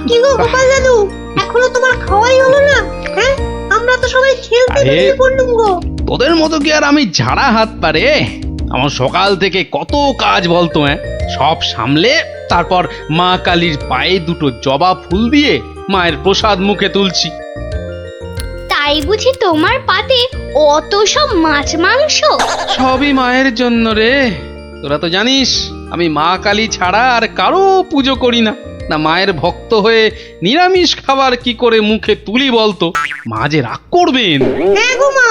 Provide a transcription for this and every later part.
কি গো গোপাল দাদু, এখনো তোমার খাওয়াই হলো না? হ্যাঁ, আমরা তো সবাই খেলতে বেরিয়ে পড়লুম গো। তোদের মতো কি আর আমি ঝাড়া হাত পারে? আমার সকাল থেকে কত কাজ বলতো, সব সামলে তারপর মা কালীর পায়ে দুটো জবা ফুল দিয়ে মায়ের প্রসাদ মুখে তুলছি। তাই বুঝি তোমার পাতে অত সব মাছ মাংস? সবই মায়ের জন্য রে। তোরা তো জানিস আমি মা কালী ছাড়া আর কারো পুজো করি না। না মায়ের ভক্ত হয়ে নিরামিষ খাবার কি করে মুখে তুলি বলতো? মা যে রাগ করবেন। হ্যাঁ গো মা,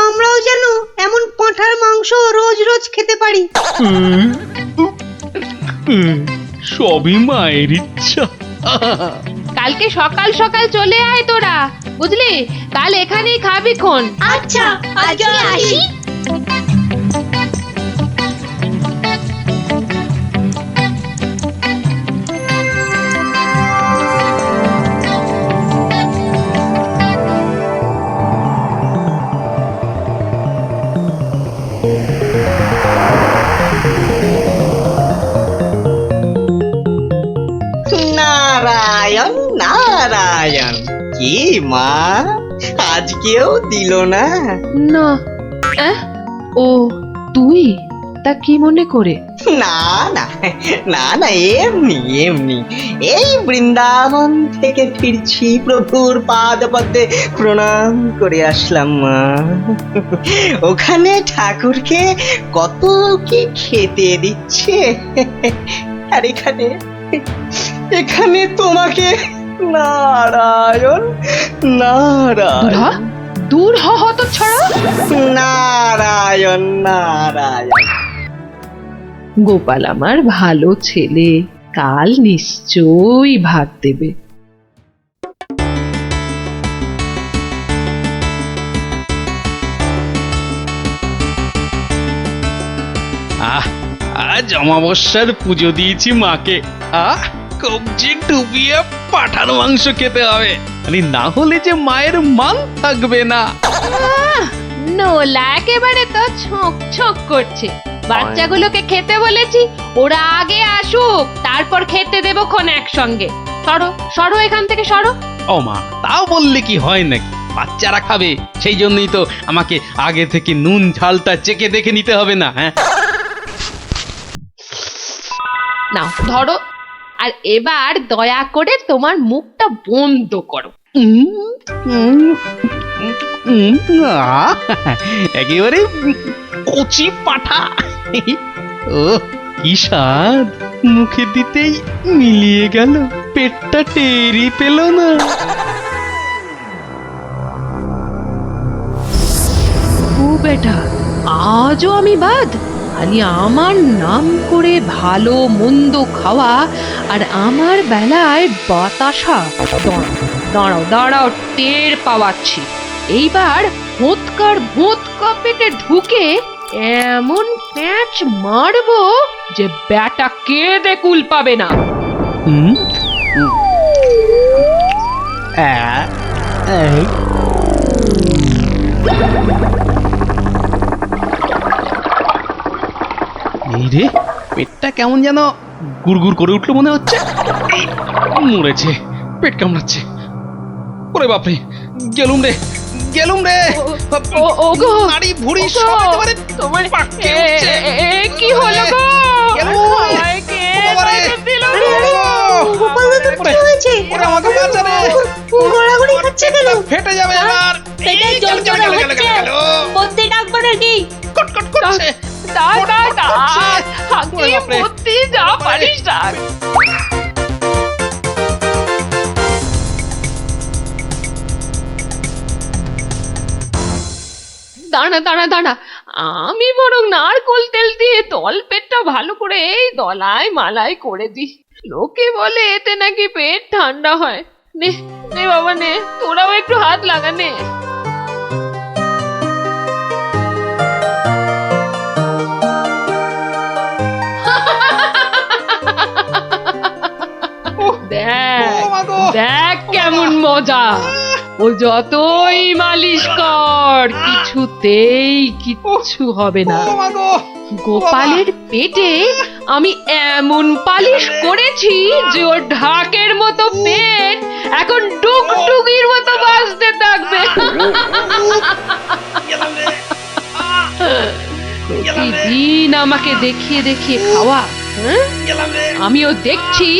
আমরাও যেন এমন পাঁঠার মাংস রোজ রোজ খেতে পারি। সবই মায়ের ইচ্ছা। কালকে সকাল সকাল চলে আয় তোরা, বুঝলি? কাল এখানেই খাবি খন। আচ্ছা, আজকে আসি। নারায়ণ নারায়ণ, কি মা আজকেও দিল না? না, ও তুই? তা কি মনে করে? না না না না, এমনি এমনি এই বৃন্দাবন থেকে ফিরছি, প্রভুর পাদপদ্মে প্রণাম করে আসলাম মা। ওখানে ঠাকুরকে কত কি খেতে দিচ্ছে, আর এখানে এখানে তোমাকে নারায়ণ নারায়ণ দূর হ হতচ্ছাড়া। নারায়ণ নারায়ণ। গোপাল আমার ভালো ছেলে, কাল নিশ্চয়ই ভাত দেবে। আজ অমাবস্যার পুজো দিয়েছি মাকে। কবজি ডুবিয়ে পাঠার মাংস খেতে হবে, না হলে যে মায়ের মান থাকবে না। নোলা একেবারে তো ছোঁক ছোঁক করছে। বাচ্চাগুলোকে খেতে বলেছি, ওরা আগে আসুক, তারপর খেতে দেবো খন একসঙ্গে। সরো সরো, এখান থেকে সরো। ও মা, তাও বললে কি হয় নাকি? বাচ্চারা খাবে, সেই জন্যই তো আমাকে আগে থেকে নুন ঝালটা চেকে দেখে নিতে হবে না? হ্যাঁ, নাও ধরো, আর এবার দয়া করে তোমার মুখটা বন্ধ করো। একেবারে কচি পাঠা। ও কি স্বাদ, মুখে দিতেই মিলিয়ে গেল, পেটটা টেরি পেল না। ও বেটা, আজও আমি বাদ? খালি আমার নাম করে ভালো মন্দ খাওয়া, আর আমার বেলায় বাতাসা। দাঁড়াও দাঁড়াও, টের পাওয়াচ্ছি। এইবার ভোৎকার ভোৎকা পেটে ঢুকে এমন প্যাঁচ মারবো যে ব্যাটা কেঁদে কুল পাবে না। এই রে, পেটটা কেমন যেন গুড়গুড় করে উঠলো মনে হচ্ছে। মরেছে, পেট কামড়াচ্ছে। ওরে বাপরে, গেলুম রে গেলুম রে। ওগো, নাড়ি ভুঁড়ি সব একেবারে তোমার পাককে উঠছে। কি হলো গো? গেলুম। আমায় কে বাবারে, বাঁচা দিল আরে গো? আরে, গোপাল দাদু কি হয়েছে? ওরে আমাকে বাঁচা রে। গড়াগড়ি খাচ্ছে কেন? ফেটে যাবে এবার। পেটে এই, জল গেল, জল গেল, গেল, হচ্ছে। গেল, গেল। বদ্যি ডাকবো নাকি? কটকট করছে। ওরে বাপরে। যা পারিস ডাক। দাঁড়া দাঁড়া দাঁড়া, আমি বরং নারকোল তেল দিয়ে তল পেটটা ভালো করে এই দলাই মালাই করে দিই। লোকে বলে এতে নাকি পেট ঠান্ডা হয়। নে নে বাবা নে, তোরাও একটু হাত লাগা নে। দেখ কেমন মজা। ও যতই মালিশ কর, কিছুতেই কিচ্ছু হবে না। গোপালের পেটে আমি এমন পালিশ করেছি যে ওর ঢাকের মতো পেট এখন ডুগডুগির মতো বাজতে থাকবে। প্রতিদিন আমাকে দেখিয়ে দেখিয়ে খাওয়া, হ্যাঁ? আমিও দেখছি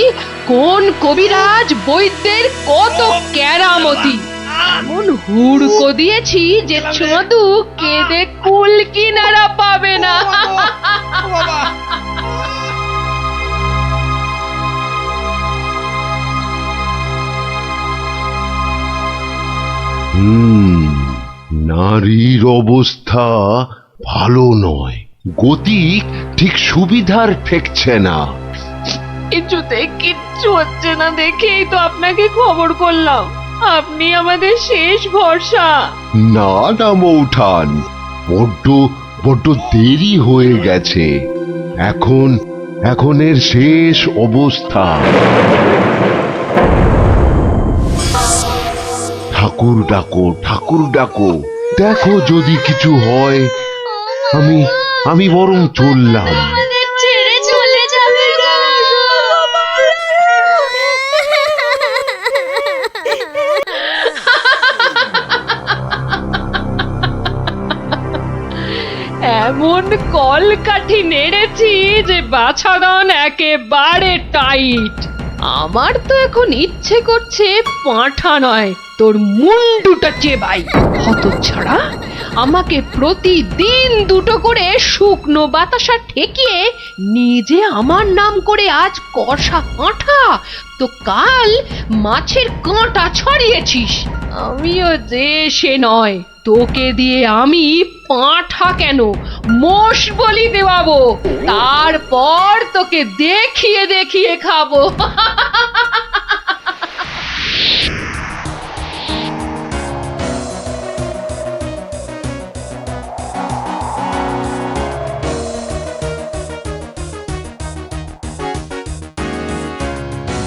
কোন কবিরাজ বৈদ্যের কত কেরামতি। এমন হুড়কো দিয়েছি যে ছদু কেঁদে কুল কিনারা পাবে না। নারীর অবস্থা ভালো নয়, গতি ঠিক সুবিধার ঠেকছে না। কিছুতেই কিচ্ছু হচ্ছে না দেখেই তো আপনাকে খবর করলাম। আপনি আমাদের শেষ ভরসা। না না মৌঠান, বড্ড বড্ড দেরি হয়ে গেছে। এখনের শেষ অবস্থা। ঠাকুর ডাকো, ঠাকুর ডাকো, দেখো যদি কিছু হয়। আমি বরং চললাম। ছেড়ে চলে যাবে গো। এমন কলকাঠি নেড়েছি যে বাছাধন একেবারে টাইট। আমার তো এখন ইচ্ছে করছে পাঁঠা নয়, তোর মুন্ডুটা চেবাই। হতচ্ছাড়া, আমাকে প্রতিদিন দুটো করে শুকনো বাতাসা ঠেকিয়ে নিজে আমার নাম করে আজ কষা পাঁঠা, তো কাল মাছের কাঁটা ছড়িয়েছিস। আমিও যে সে নয়, তোকে দিয়ে আমি পাঁঠা কেন মোষ বলি দেওয়াবো, তারপর তোকে দেখিয়ে দেখিয়ে খাবো।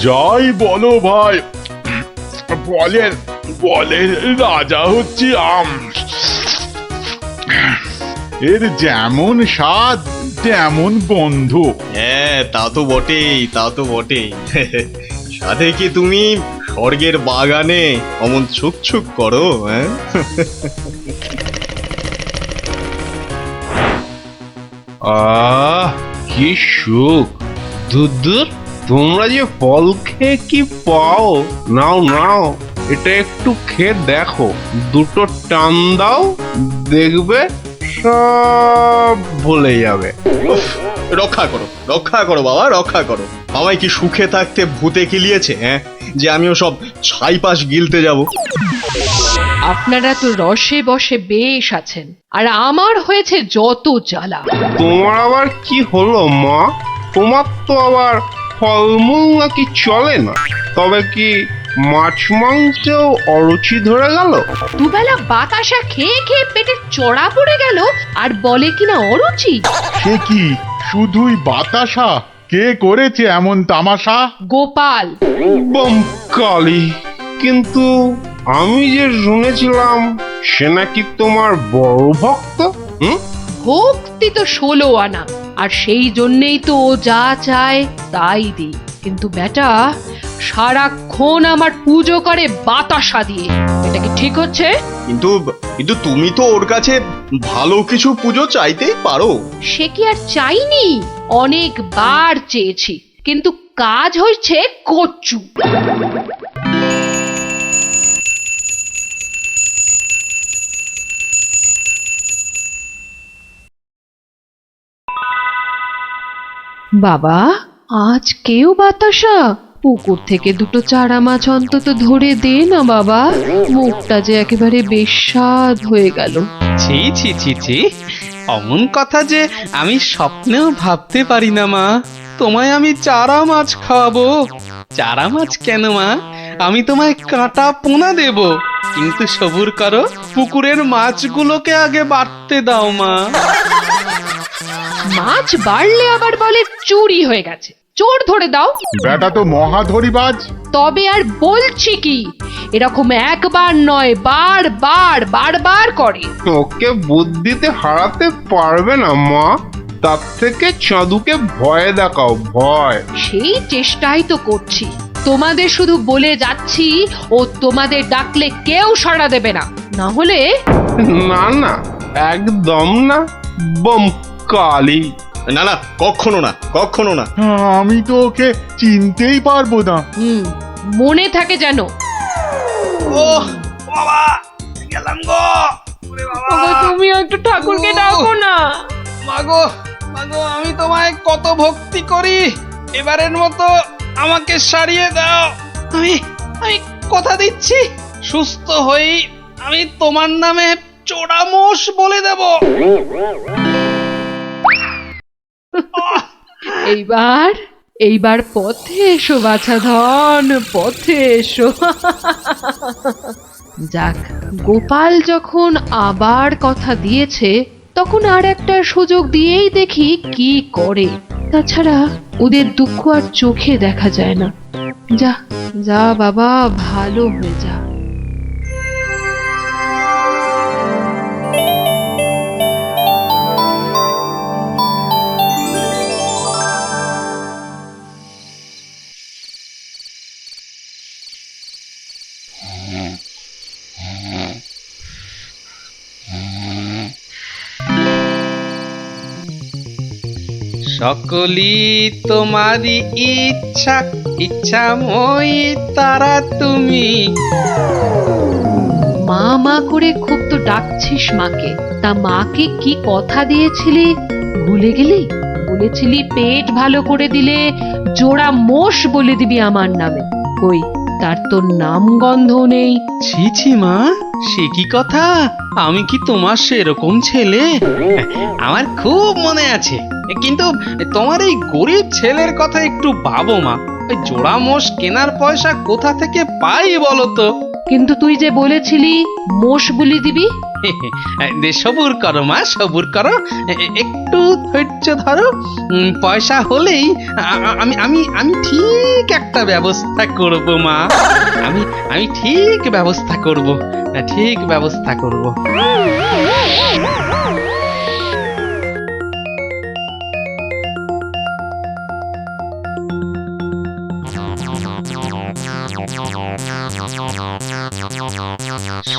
যাই বলো ভাই, বলেন বলেন রাজা হচ্ছি আম। এর যেমন স্বাদ তেমন গন্ধ। হ্যাঁ, তা তো বটেই, তা তো বটেই। সাথে কি তুমি স্বর্গের বাগানে অমন ছুক করো? হ্যাঁ, আহ কি সুখ! দূর তোমরা যে ফল খেয়ে কি পাও, নাও নাও, এটা একটু খেয়ে দেখো, দুটো টান দাও, দেখবে সব ভুলে যাবে। রক্ষা করো, রক্ষা করো বাবা, রক্ষা করো। আমায় কি সুখে থাকতে ভূতে কিলিয়েছে? হ্যাঁ, যে আমিও সব ছাইপাশ গিলতে যাব। আপনারা তো রসে বসে বেশ আছেন, আর আমার হয়েছে যত জ্বালা। তোমার আবার কি হলো মা? তোমার তো আবার ফলমূল নাকি চলে না, তবে কি মাছ মাংসেও অরুচি ধরে গেল? দুবেলা বাতাসা খেয়ে খেয়ে পেটে চড়া পড়ে গেল, আর বলে কিনা অরুচি। সে কি শুধুই বাতাসা? কে করেছে এমন তামাশা? গোপাল। কালী, কিন্তু আমি যে শুনেছিলাম সে নাকি তোমার বড় ভক্ত। ভক্তি তো 16 আনা, আর সেই জন্যেই তো ও যা চায় তাই দিই। কিন্তু বেটা সারাক্ষণ আমার পুজো করে বাতাসা দিয়ে, এটা কি ঠিক হচ্ছে? কিন্তু কিন্তু তুমি তো ওর কাছে ভালো কিছু পুজো চাইতেই পারো। সে কি আর চাইনি? অনেকবার চেয়েছি, কিন্তু কাজ হয়েছে কচু। বাবা, আজ কেউ বাতাসা? পুকুর থেকে দুটো চারা মাছ অন্তত ধরে দে না বাবা, মুখটা যে একেবারে বেস্বাদ হয়ে গেল। ছি ছি ছি ছি, অমন কথা যে আমি স্বপ্নেও ভাবতে পারি না মা। তোমায় আমি চারা মাছ খাওয়াবো। চারা মাছ কেন মা, আমি তোমায় কাঁটা পোনা দেব, কিন্তু সবুর করো, পুকুরের মাছগুলোকে আগে বাড়তে দাও মা। মাছ বাড়লে আবার বলে চুরি হয়ে গেছে, চোর ধরে দাও। বেটা তো মহাধরিবাজ। তবে আর বলছি কি, এরকম একবার নয়, বারবার করে। ওকে বুদ্ধিতে হারাতে পারবে না মা। তার থেকে চাঁদুকে ভয় দেখাও, ভয়। সেই চেষ্টাই তো করছি। তোমাদের শুধু বলে যাচ্ছি, ও তোমাদের ডাকলে কেউ সাড়া দেবে না, না হলে না না, একদম না, বম কালি। না না, কখনো না, কখনো না। আমি তো ওকে চিনতেই পারবো না। মনে থাকে যেন। ও বাবা, গেলাম গো। ওরে বাবা, ওগো, তুমিও একটু ঠাকুরকে ডাকো না। মাগো মাগো, আমি তোমায় কত ভক্তি করি, এবারের মতো আমাকে সারিয়ে দাও। আমি আমি কথা দিচ্ছি, সুস্থ হই আমি তোমার নামে চোরামোষ বলে দেব। এইবার পথে এসো বাছা ধন, পথে এসো। যাক, গোপাল যখন আবার কথা দিয়েছে, তখন আর একটা সুযোগ দিয়েই দেখি কি করে। তাছাড়া ওদের দুঃখ আর চোখে দেখা যায় না। যা যা বাবা, ভালো হয়ে যা। সকলি তোমারই ইচ্ছা, ইচ্ছাময়ী তারা তুমি। মা মা করে খুব তো ডাকছিস মাকে, তা মাকে কি কথা দিয়েছিলি ভুলে গেলি? বলেছিলি পেট ভালো করে দিলে জোড়া মোষ বলে দিবি আমার নামে। কই, তার তো নাম গন্ধ নেই। ছি ছি মা, সে কি কথা? আমি কি তোমার সেরকম ছেলে? আমার খুব মনে আছে, কিন্তু তোমার এই গরিব ছেলের কথা একটু ভাবো মা। ওই জোড়া মোষ কেনার পয়সা কোথা থেকে পাই বলো তো? কিন্তু তুই যে বলেছিলি মোষ বলি দিবি। সবুর করো মা, সবুর করো, একটু ধৈর্য ধরো। পয়সা হলেই আমি আমি আমি ঠিক একটা ব্যবস্থা করব মা। আমি ঠিক ব্যবস্থা করব, ঠিক ব্যবস্থা করব।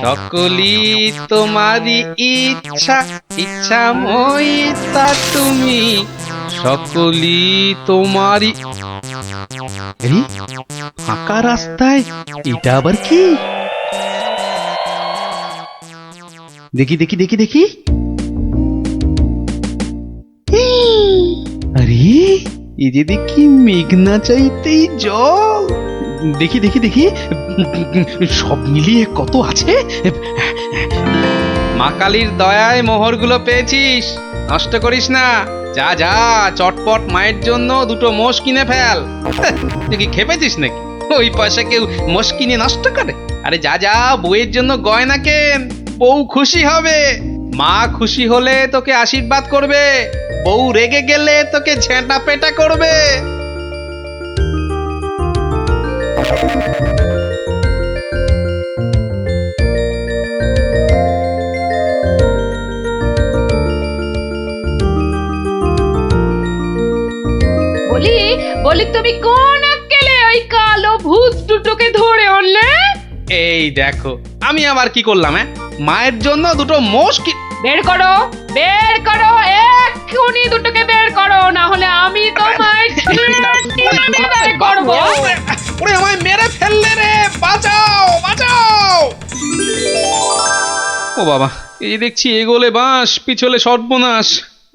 সকলি তোমারই ইচ্ছা, ইচ্ছাময়ী তা তুমি। সকলি তোমারই। এই ফাঁকা রাস্তায় এটা আবার কি? দেখি দেখি দেখি দেখি। আরে, এই যে দেখি মেঘনা চাইতেই জল। দেখি দেখি দেখি, সব মিলিয়ে কত আছে। মা কালীর দয়ায় মোহরগুলো পেয়েছিস, নষ্ট করিস না। যা যা, চটপট মায়ের জন্য দুটো মোষ কিনে ফেল। তুই কি খেপেছিস নাকি? ওই পয়সা কেউ মোষ কিনে নষ্ট করে? আরে যা যা, বউয়ের জন্য গয়না কেন, বউ খুশি হবে। মা খুশি হলে তোকে আশীর্বাদ করবে, বউ রেগে গেলে তোকে ঝেঁটা পেটা করবে। বলি তুমি কোন আক্কেলে ওই কালো ভূত দুটোকে ধরে আনলে? এই দেখো, আমি আবার কি করলাম? মায়ের জন্য দুটো মোষ কি। বের করো, বের করো, এক্ষুনি দুটোকে বের করো, না হলে আমি তোমায় বের করব। ওরে, আমায় মেরে ফেললে রে, বাঁচাও বাঁচাও। ও বাবা, এই যে দেখছি এগোলে বাঁশ, পিছলে সর্বনাশ।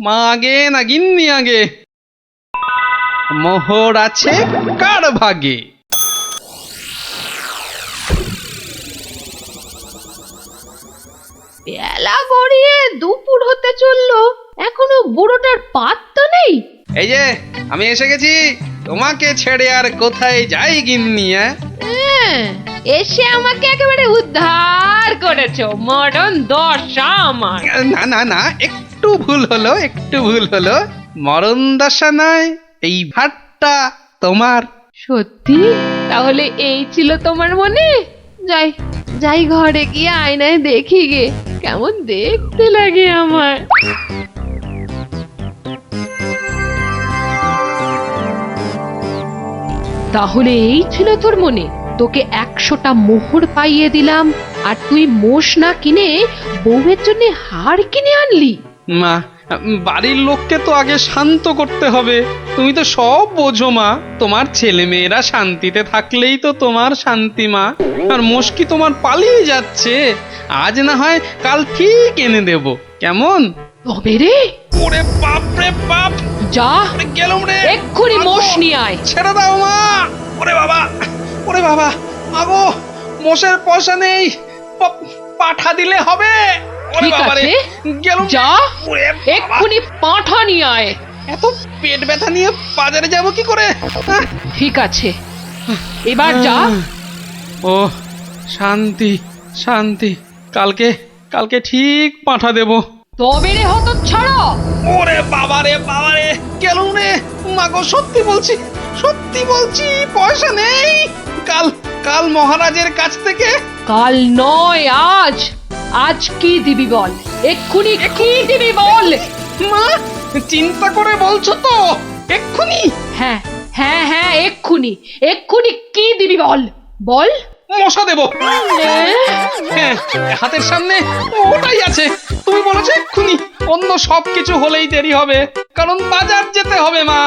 মা আগে না গিন্নি আগে? মোহর আছে কার ভাগে? বেলা গড়িয়ে দুপুর হতে চললো, এখনো বুড়োটার পাত্তা নেই। এই যে আমি এসে গেছি, তোমাকে ছেড়ে আর কোথায় যাই গিন্নি? এসে আমাকে একেবারে উদ্ধার করেছো, মরণ দশা আমার। না না না, একটু ভুল হলো, একটু ভুল হলো। মরণ দশা নয়, এই ভাটটা তোমার। সত্যি? তাহলে এই ছিল তোমার মনে? যাই যাই, ঘরে গিয়ে আয়নায় দেখি গে কেমন দেখতে লাগে আমার। তাহলে এই ছিল তোর মনে? তোকে 100টা মোহর পাইয়ে দিলাম আর তুই মোষ না কিনে বউয়ের জন্য হার কিনে আনলি? মা, বাড়ির লোককে তো আগে শান্ত করতে হবে। তুমি তো সব বোঝো মা, তোমার ছেলে মেয়েরা শান্তিতে থাকলেই তো তোমার শান্তি মা। আর মুশকি তোমার পালিয়ে যাচ্ছে, আজ না হয় কাল ঠিক এনে দেব, কেমন? তবে রে, ওরে বাপ রে বাপ, যা গেলুম রে, এক্ষুনি মোষ নিয়ে আয়। ছেড়ে দাও মা। ওরে বাবা, ওরে বাবা, আগো মোষের পয়সা নেই, পাঠা দিলে হবে। ওরে ঠিক বাবা রে, আছে, গেলুম। যা ওরে বাবা, এক্ষুনি পাঁঠা নিয়ে আয়। এত পেট ব্যথা নিয়ে বাজারে যাব কি করে? ঠিক আছে, এবার যা। ও শান্তি শান্তি, কালকে কালকে ঠিক পাঠা দেব। তবে রে হতচ্ছাড়া, ওরে বাবা রে বাবা রে, গেলুম রে। মাগো সত্যি বলছি, সত্যি বলছি, পয়সা নেই। কাল কাল মহারাজের কাছ থেকে। কাল নয় আজ। আজ কি দিবি বল, এক্ষুনি কি দিবি বল। মা, চিন্তা করে বলছো তো? এক্ষুনি? হ্যাঁ হ্যাঁ হ্যাঁ, এক্ষুনি এক্ষুনি কি দিবি বল, বল। মশা দেব। হ্যাঁ, হাতের সামনে ওটাই আছে। তুমি বলেছো এক্ষুনি, অন্য সবকিছু হলেই দেরি হবে, কারণ বাজার যেতে হবে মা।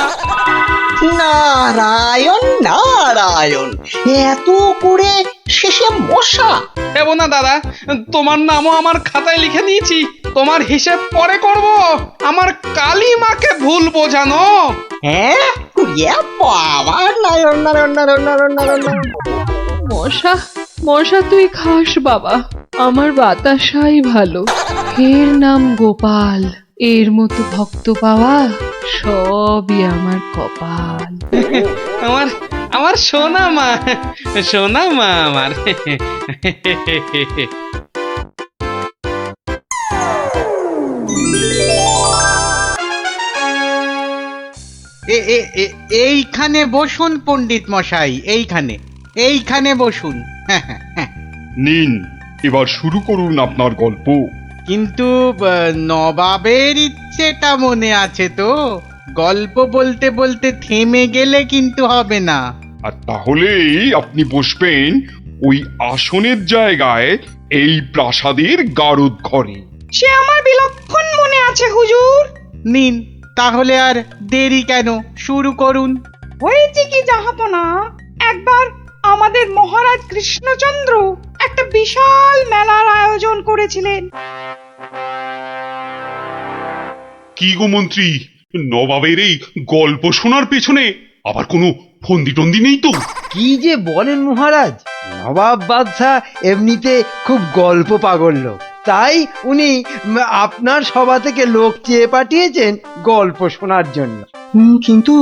নারায়ণ নারায়ণ, এত করে শেষে মশা? দেব না দাদা, তোমার নামও আমার খাতায় লিখে দিয়েছি। তোমার হিসেব পরে করব, আমার কালী মাকে ভুল বোঝানো। হ্যাঁ, ইয়ে বাবা, নারায়ণ নারায়ণ নারায়ণ নারায়ণ নারায়ণ। মশা মশা তুই খাস বাবা, আমার বাতাসাই ভালো। এর নাম গোপাল, এর মতো ভক্ত পাওয়া সবই আমার কপাল। আমার আমার সোনা মা, সোনা মা আমার। এইখানে বসুন পণ্ডিত মশাই, এইখানে এইখানে বসুন। নিন, এবার শুরু করুন আপনার গল্প। কিন্তু নবাবের ইচ্ছেটা মনে আছে তো? গল্প বলতে বলতে থেমে গেলে কিন্তু হবে না। আর তাহলেই আপনি বসবেন ওই আসনের জায়গায়, এই প্রাসাদের গারদ ঘরে। সে আমার বিলক্ষণ মনে আছে হুজুর। নিন, তাহলে আর দেরি কেন, শুরু করুন। হয়েছে কি জাহাপনা, একবার আমাদের মহারাজ কৃষ্ণচন্দ্র একটা বিশাল মেলার আয়োজন করেছিলেন। কি গো মন্ত্রী, নবাবের এই গল্প শোনার পেছনে আবার কোনো ফন্দি টন্দি নেই তো? কি যে বলেন মহারাজ, নবাব বাদশাহ এমনিতে খুব গল্প পাগল লোক, তাই উনি আপনার সভা থেকে লোক চেয়ে পাঠিয়েছেন গল্প শোনার জন্য। কিন্তু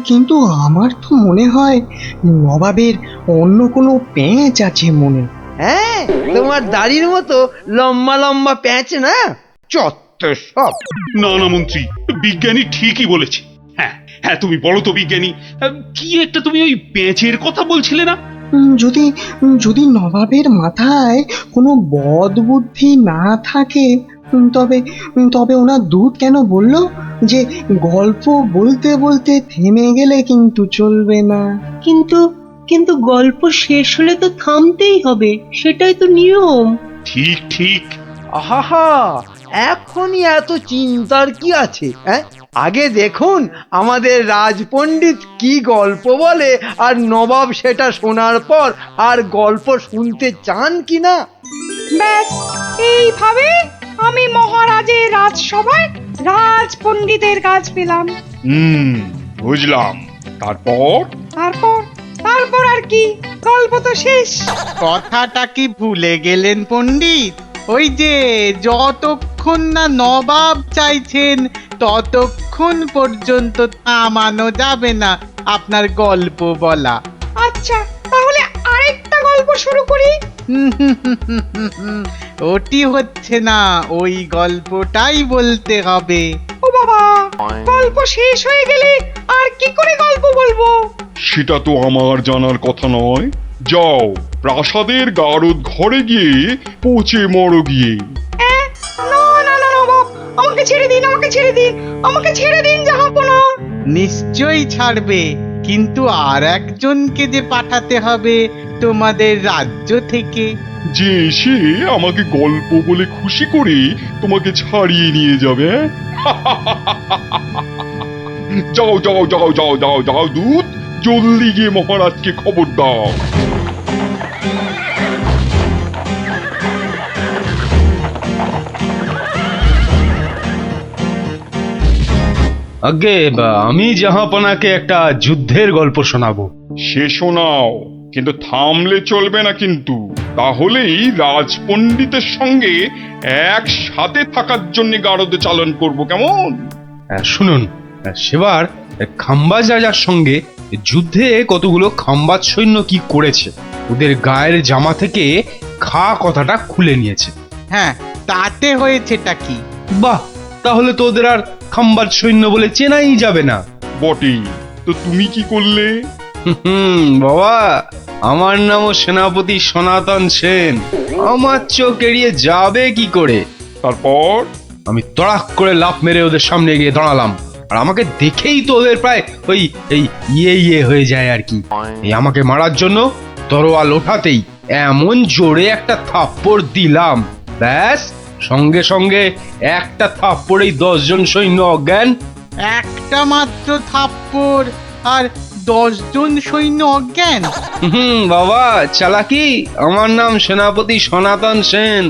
কিন্তু আমার তো মনে হয় নবাবের অন্য কোনো পেঁচ আছে মনে। হ্যাঁ, তোমার দাড়ির মতো লম্বা লম্বা প্যাঁচ না, চত্বর সব। না না মন্ত্রী, বিজ্ঞানী ঠিকই বলেছে। হ্যাঁ হ্যাঁ, তুমি বলো তো বিজ্ঞানী, কি একটা তুমি ওই পেঁচের কথা বলছিলে না? যদি যদি নবাবের মাথায় কোনো বদ বুদ্ধি না থাকে, তবে তবে ওনার দূত কেন বলল যে গল্প বলতে বলতে থেমে গেলে কিন্তু চলবে না? কিন্তু কিন্তু গল্প শেষ হলে তো থামতেই হবে, সেটাই তো নিয়ম। ঠিক ঠিক। আহা, এখনই এত চিন্তার কি আছে? হ্যাঁ, আগে দেখুন আমাদের রাজপণ্ডিত কি গল্প বলে, আর নবাব সেটা শোনার পর আর গল্প শুনতে চান কিনা। ব্যাস, এইভাবে আমি মহারাজের রাজসভায় রাজ পণ্ডিতের কাজ পেলাম। বুঝলাম। তারপর? তারপর তারপর আর কি, গল্প তো শেষ। কথাটা কি ভুলে গেলেন পণ্ডিত? ওই যে যতক্ষণ না নবাব চাইছেন ততক্ষণ পর্যন্ত থামানো যাবে না আপনার গল্প বলা। আচ্ছা, তাহলে আরেকটা গল্প শুরু করি। ওটি হচ্ছে না, ওই গল্পটাই বলতে হবে। ও বাবা, গল্প শেষ হয়ে গেলে আর কি করে গল্প বলবো? সেটা তো আমার জানার কথা নয়। যাও, প্রাসাদের গারদ ঘরে গিয়ে পচে মরো গিয়ে। না না না নবাব, আমাকে ছেড়ে দিন, আমাকে ছেড়ে দিন, আমাকে ছেড়ে দিন জাহাপনা। নিশ্চয়ই ছাড়বে, কিন্তু আর একজনকে যে পাঠাতে হবে তোমাদের রাজ্য থেকে। যে এসে আমাকে গল্প বলে খুশি করে তোমাকে ছাড়িয়ে নিয়ে যাবে, হ্যাঁ? যাও যাও যাও যাও যাও যাও দূত, জলদি গিয়ে মহারাজকে খবর দাও। আগে আমি জাহাপনাকে একটা যুদ্ধের গল্প শোনাবো। সে শোনাও, কিন্তু থামলে চলবে না কিন্তু, তাহলেই রাজপণ্ডিতের সঙ্গে একসাথে থাকার জন্য গারদে চালন করব, কেমন? শুনুন, সেবার খাম্বাজ রাজার সঙ্গে যুদ্ধে কতগুলো খাম্বাজ সৈন্য কি করেছে, ওদের গায়ের জামা থেকে খা কথাটা খুলে নিয়েছে। হ্যাঁ, তাতে হয়েছেটা কি? বাহ, তাহলে তো ওদের আর খাম্বাজ সৈন্য বলে চেনাই যাবে না। বটেই তো, তুমি কি করলে? বাবা, আমার নামও সেনাপতি সনাতন সেন, আমার চোখ এড়িয়ে যাবে কি করে? তারপর? আমি তড়াক করে লাফ মেরে ওদের সামনে গিয়ে দাঁড়ালাম, আর আমাকে দেখেই তো ওদের প্রায় ওই এই ইয়ে হয়ে যায় আর কি। এই আমাকে মারার জন্য তরোয়াল ওঠাতেই এমন জোরে একটা থাপ্পড় দিলাম, ব্যাস সঙ্গে সঙ্গে একটা থাপ্পড়েই 10 জন সৈন্য অজ্ঞান। একটা মাত্র থাপ্পড় আর 10 জন সৈন্য অজ্ঞান? বাবা চালাকি, আমার নাম সেনাপতি সনাতন সেন।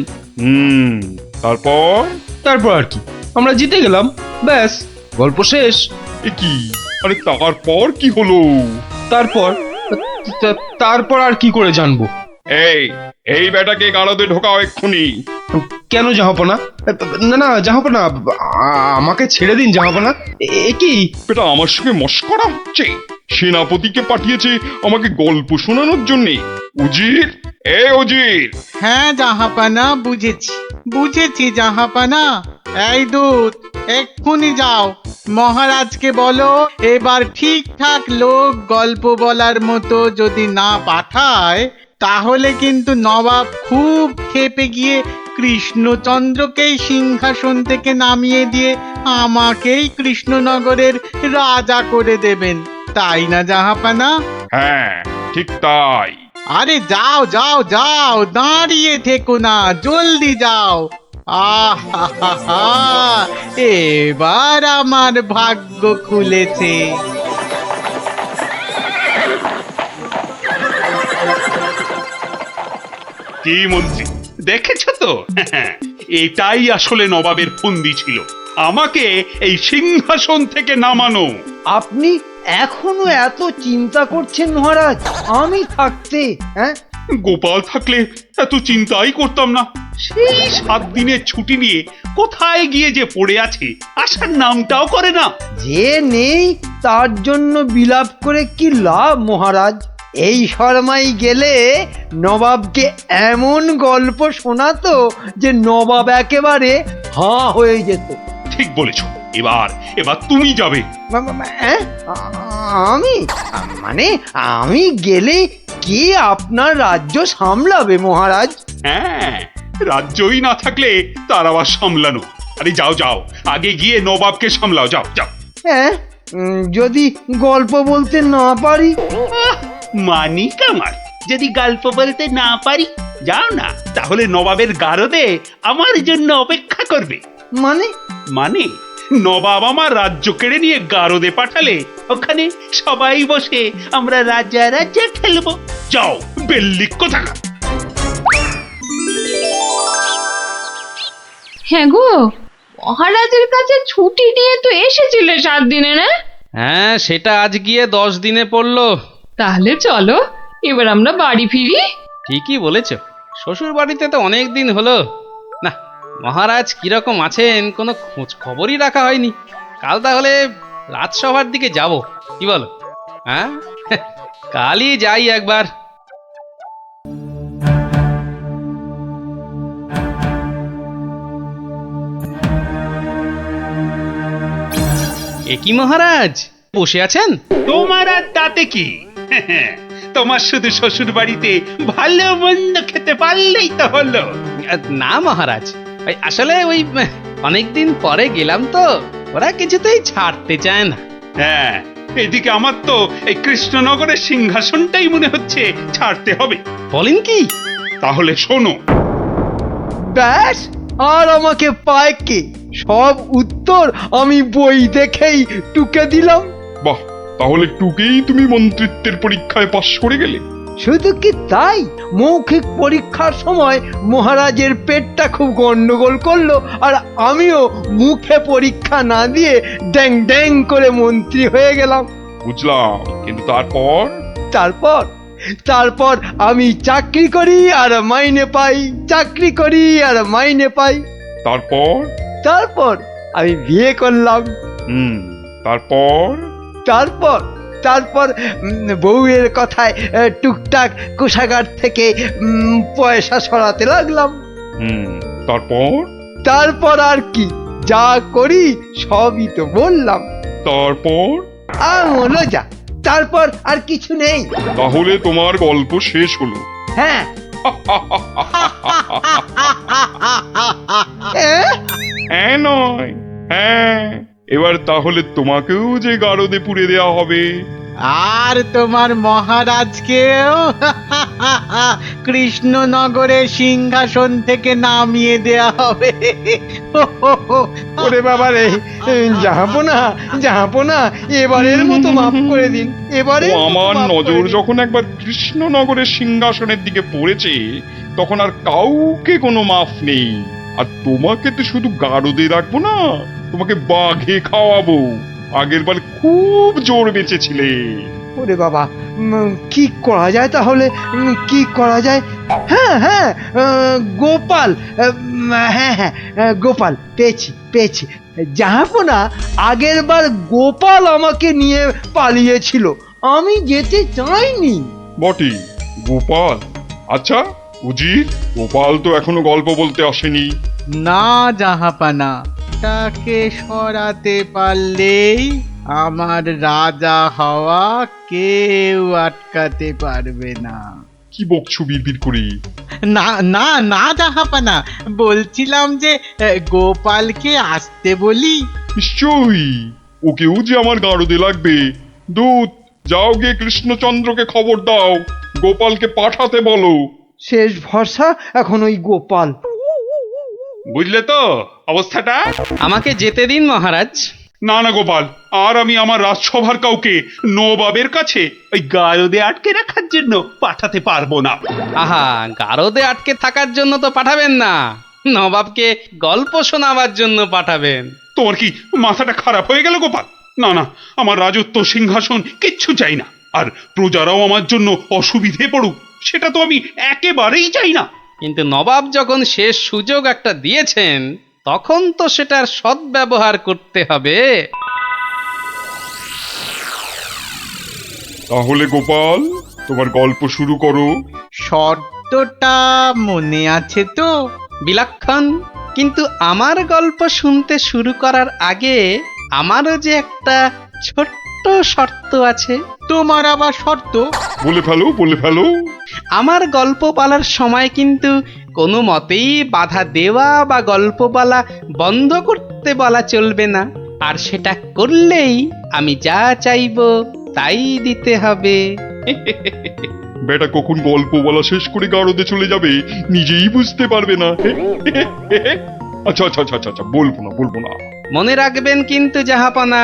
তারপর? তারপর আর কি, আমরা জিতে গেলাম, ব্যাস গল্প শেষ। এ কি? আরে তারপর কি হলো? তারপর আর কি করে জানবো? এই বেটাকে গারদে ঢোকাও এক্ষুনি। কেন জাহাপনা? না না জাহাপনা, আমাকে ছেড়ে দিন জাহাপনা। এ কি বেটা, আমার সঙ্গে মশকরা হচ্ছে? সেনাপতিকে পাঠিয়েছে আমাকে গল্প শোনানোর জন্য। উজির, উজির। হ্যাঁ জাহাপানা, বুঝেছি জাহাপানা। এই দূত, এক্ষুনি যাও, মহারাজকে বলো এবার ঠিকঠাক লোক গল্প বলার মতো যদি না পাঠায়, তাহলে কিন্তু নবাব খুব ক্ষেপে গিয়ে কৃষ্ণচন্দ্রকেই সিংহাসন থেকে নামিয়ে দিয়ে আমাকেই কৃষ্ণনগরের রাজা করে দেবেন, তাই না জাহাপানা? হ্যাঁ, ঠিক তাই। আরে যাও যাও যাও, দাঁড়িয়ে থেকো না, জলদি যাও। এবার আমার ভাগ্য খুলেছে। কি মন্ত্রী, দেখেছো তো? এটাই আসলে নবাবের ফন্দি ছিল, আমাকে এই সিংহাসন থেকে নামানো। আপনি এখনো এত চিন্তা করছেন মহারাজ, আমি থাকতে? হ্যাঁ, গোপাল থাকলে এত চিন্তাই করতাম না। সেই 7 দিনের ছুটি নিয়ে কোথায় গিয়ে যে পড়ে আছে, আসার নামটাও করে না। যে নেই তার জন্য বিলাপ করে কি লাভ মহারাজ? এই শর্মাই গেলে নবাবকে এমন গল্প শোনাতো যে নবাব একেবারে হাঁ হয়ে যেত। ঠিক বলেছ, এবার তুমি যাবে। আমি? মানে আমি গেলে কে আপনার রাজ্য সামলাবে মহারাজ? হ্যাঁ, রাজ্যই না থাকলে তার আবার সামলানো। আরে যাও যাও, আগে গিয়ে নবাবকে সামলাও, যাও যাও। হ্যাঁ, যদি গল্প বলতে না পারি? মানি কামার, যদি গল্প বলতে না পারি, যাও না, তাহলে নবাবের গারদে আমার জন্য অপেক্ষা করবে। মানে নবাব আমার রাজ্য কেড়ে নিয়ে গারদে পাঠালে ওখানে সবাই বসে আমরা রাজা রাজা খেলবো। যাও, বেল্লিক কোথাকার। হ্যাঁ গো, মহারাজের কাছে ছুটি নিয়ে তো এসেছিলে 7 দিনে, না? হ্যাঁ, সেটা আজ গিয়ে 10 দিনে পড়লো। তাহলে চলো এবার আমরা বাড়ি ফিরি। ঠিকই বলেছ, শ্বশুর বাড়িতে তো অনেক দিন হলো না, মহারাজ কিরকম আছেন কোনো খোঁজ খবরই রাখা হয়নি। কাল তাহলে রাজসভার দিকে যাব, কি বলো? হ্যাঁ, কালই যাই একবার। এ কি মহারাজ, বসে আছেন? তোমার আর তাতে কি? তোমার শুধু শ্বশুর বাড়িতে ভালো মন্দ খেতে পারলেই তো হলো। না মহারাজ, আসলে ওই অনেকদিন পরে গেলাম তো, ওরা কিছুতেই ছাড়তে চায় না। হ্যাঁ, এদিকে আমার তো এই কৃষ্ণনগরের সিংহাসনটাই মনে হচ্ছে ছাড়তে হবে। বলেন কি? তাহলে শোনো, ব্যাস, আর আমাকে পায় কে? সব উত্তর আমি বই দেখেই টুকে দিলাম। বাহ, তাহলে টুকেই তুমি মন্ত্রিত্বের পরীক্ষায় পাশ করে গেলে। শুধু কি তাই, মৌখিক পরীক্ষার সময় মহারাজের পেটটা খুব গন্ডগোল করলো, আর আমিও মুখে পরীক্ষা না দিয়ে ড্যাং ড্যাং করে মন্ত্রী হয়ে গেলাম। বুঝলাম, কিন্তু তারপর? তারপর তারপর আমি চাকরি করি আর মাইনে পাই, চাকরি করি আর মাইনে পাই। তারপর? তারপর আমি বিয়ে করলাম। তারপর? তারপর তারপর বউয়ের কথায় টুকটাক কোষাগার থেকে পয়সা সরাতে লাগলাম। তারপর? তারপর আর কি, যা করি সবই তো বললাম। তারপর? হলো যা, তারপর আর কিছু নেই। তাহলে তোমার গল্প শেষ হলো? হ্যাঁ। হ্যাঁ নয়, হ্যাঁ। এবার তাহলে তোমাকেও যে গারদে পুড়ে দেয়া হবে। আর তোমার মহারাজকেও কৃষ্ণনগরের সিংহাসন থেকে নামিয়ে দেয়া হবে। ওরে বাবা রে, জাহাপনা, এবারের মতো মাফ করে দিন, এবারে আমার নজর যখন একবার কৃষ্ণনগরের সিংহাসনের দিকে পড়েছে, তখন আর কাউকে কোনো মাফ নেই। আর তোমাকে তো শুধু গারদে রাখবো না, তোমাকে বাঘে খাওয়াবো। আগের বার খুব জোর বেঁচেছিলে। ওরে বাবা, কি করা যায় তাহলে, কি করা যায়? হ্যাঁ হ্যাঁ, গোপাল, হ্যাঁ হ্যাঁ, গোপাল পেয়েছি। জাহাপনা, আগের বার গোপাল আমাকে নিয়ে পালিয়েছিল, আমি যেতে চাইনি। বটে, গোপাল? আচ্ছা উজির, গোপাল তো এখনো গল্প বলতে আসেনি। না জাহাপানা, তাকে সরাতে পারলেই আমার রাজা হওয়া কেউ আটকাতে পারবে না। কি বকছো বিড়বিড় করে? না না না জাহাপানা, বলছিলাম যে গোপালকে আসতে বলি। নিশ্চয়ই, ওকেও যে আমার গারদে লাগবে। দূত, যাও গিয়ে কৃষ্ণচন্দ্রকে খবর দাও, গোপালকে পাঠাতে বলো। শেষ ভরসা এখন ওই গোপাল। বুঝলে তো অবস্থাটা? আমাকে যেতে দিন মহারাজ। না না গোপাল, আর আমি আমার রাজসভার কাউকে নবাবের কাছে ওই গারদে আটকে রাখার জন্য পাঠাতে পারবো না। আহা, গারদে আটকে থাকার জন্য তো পাঠাবেন না, নবাবকে গল্প শোনাবার জন্য পাঠাবেন। তোমার কি মাথাটা খারাপ হয়ে গেল গোপাল? না না, আমার রাজত্ব সিংহাসন কিচ্ছু চাই না, আর প্রজারাও আমার জন্য অসুবিধে পড়ুক, সেটা তো আমি একেবারেই চাই না। কিন্তু নবাব যখন শেষ সুযোগ একটা দিয়েছেন, তখন তো সেটার সদ্ব্যবহার করতে হবে। তাহলে গোপাল, তোমার গল্প শুরু করো। শর্তটা মনে আছে তো? বিলক্ষণ, কিন্তু আমার গল্প শুনতে শুরু করার আগে আমারও যে একটা ছোট্ট শর্ত আছে। তোমার আবার শর্ত? বলে ফেলো। আমার গল্প বলার সময় কিন্তু কোনো মতেই বাধা দেওয়া বা গল্প বলা বন্ধ করতে বলা চলবে না, আর সেটা করলেই আমি যা চাইবো তাই দিতে হবে। বেটা কখন গল্প বলা শেষ করে গারদে চলে যাবে নিজেই বুঝতে পারবে না। আচ্ছা, বলবো না। মনে রাখবেন কিন্তু জাহাপনা।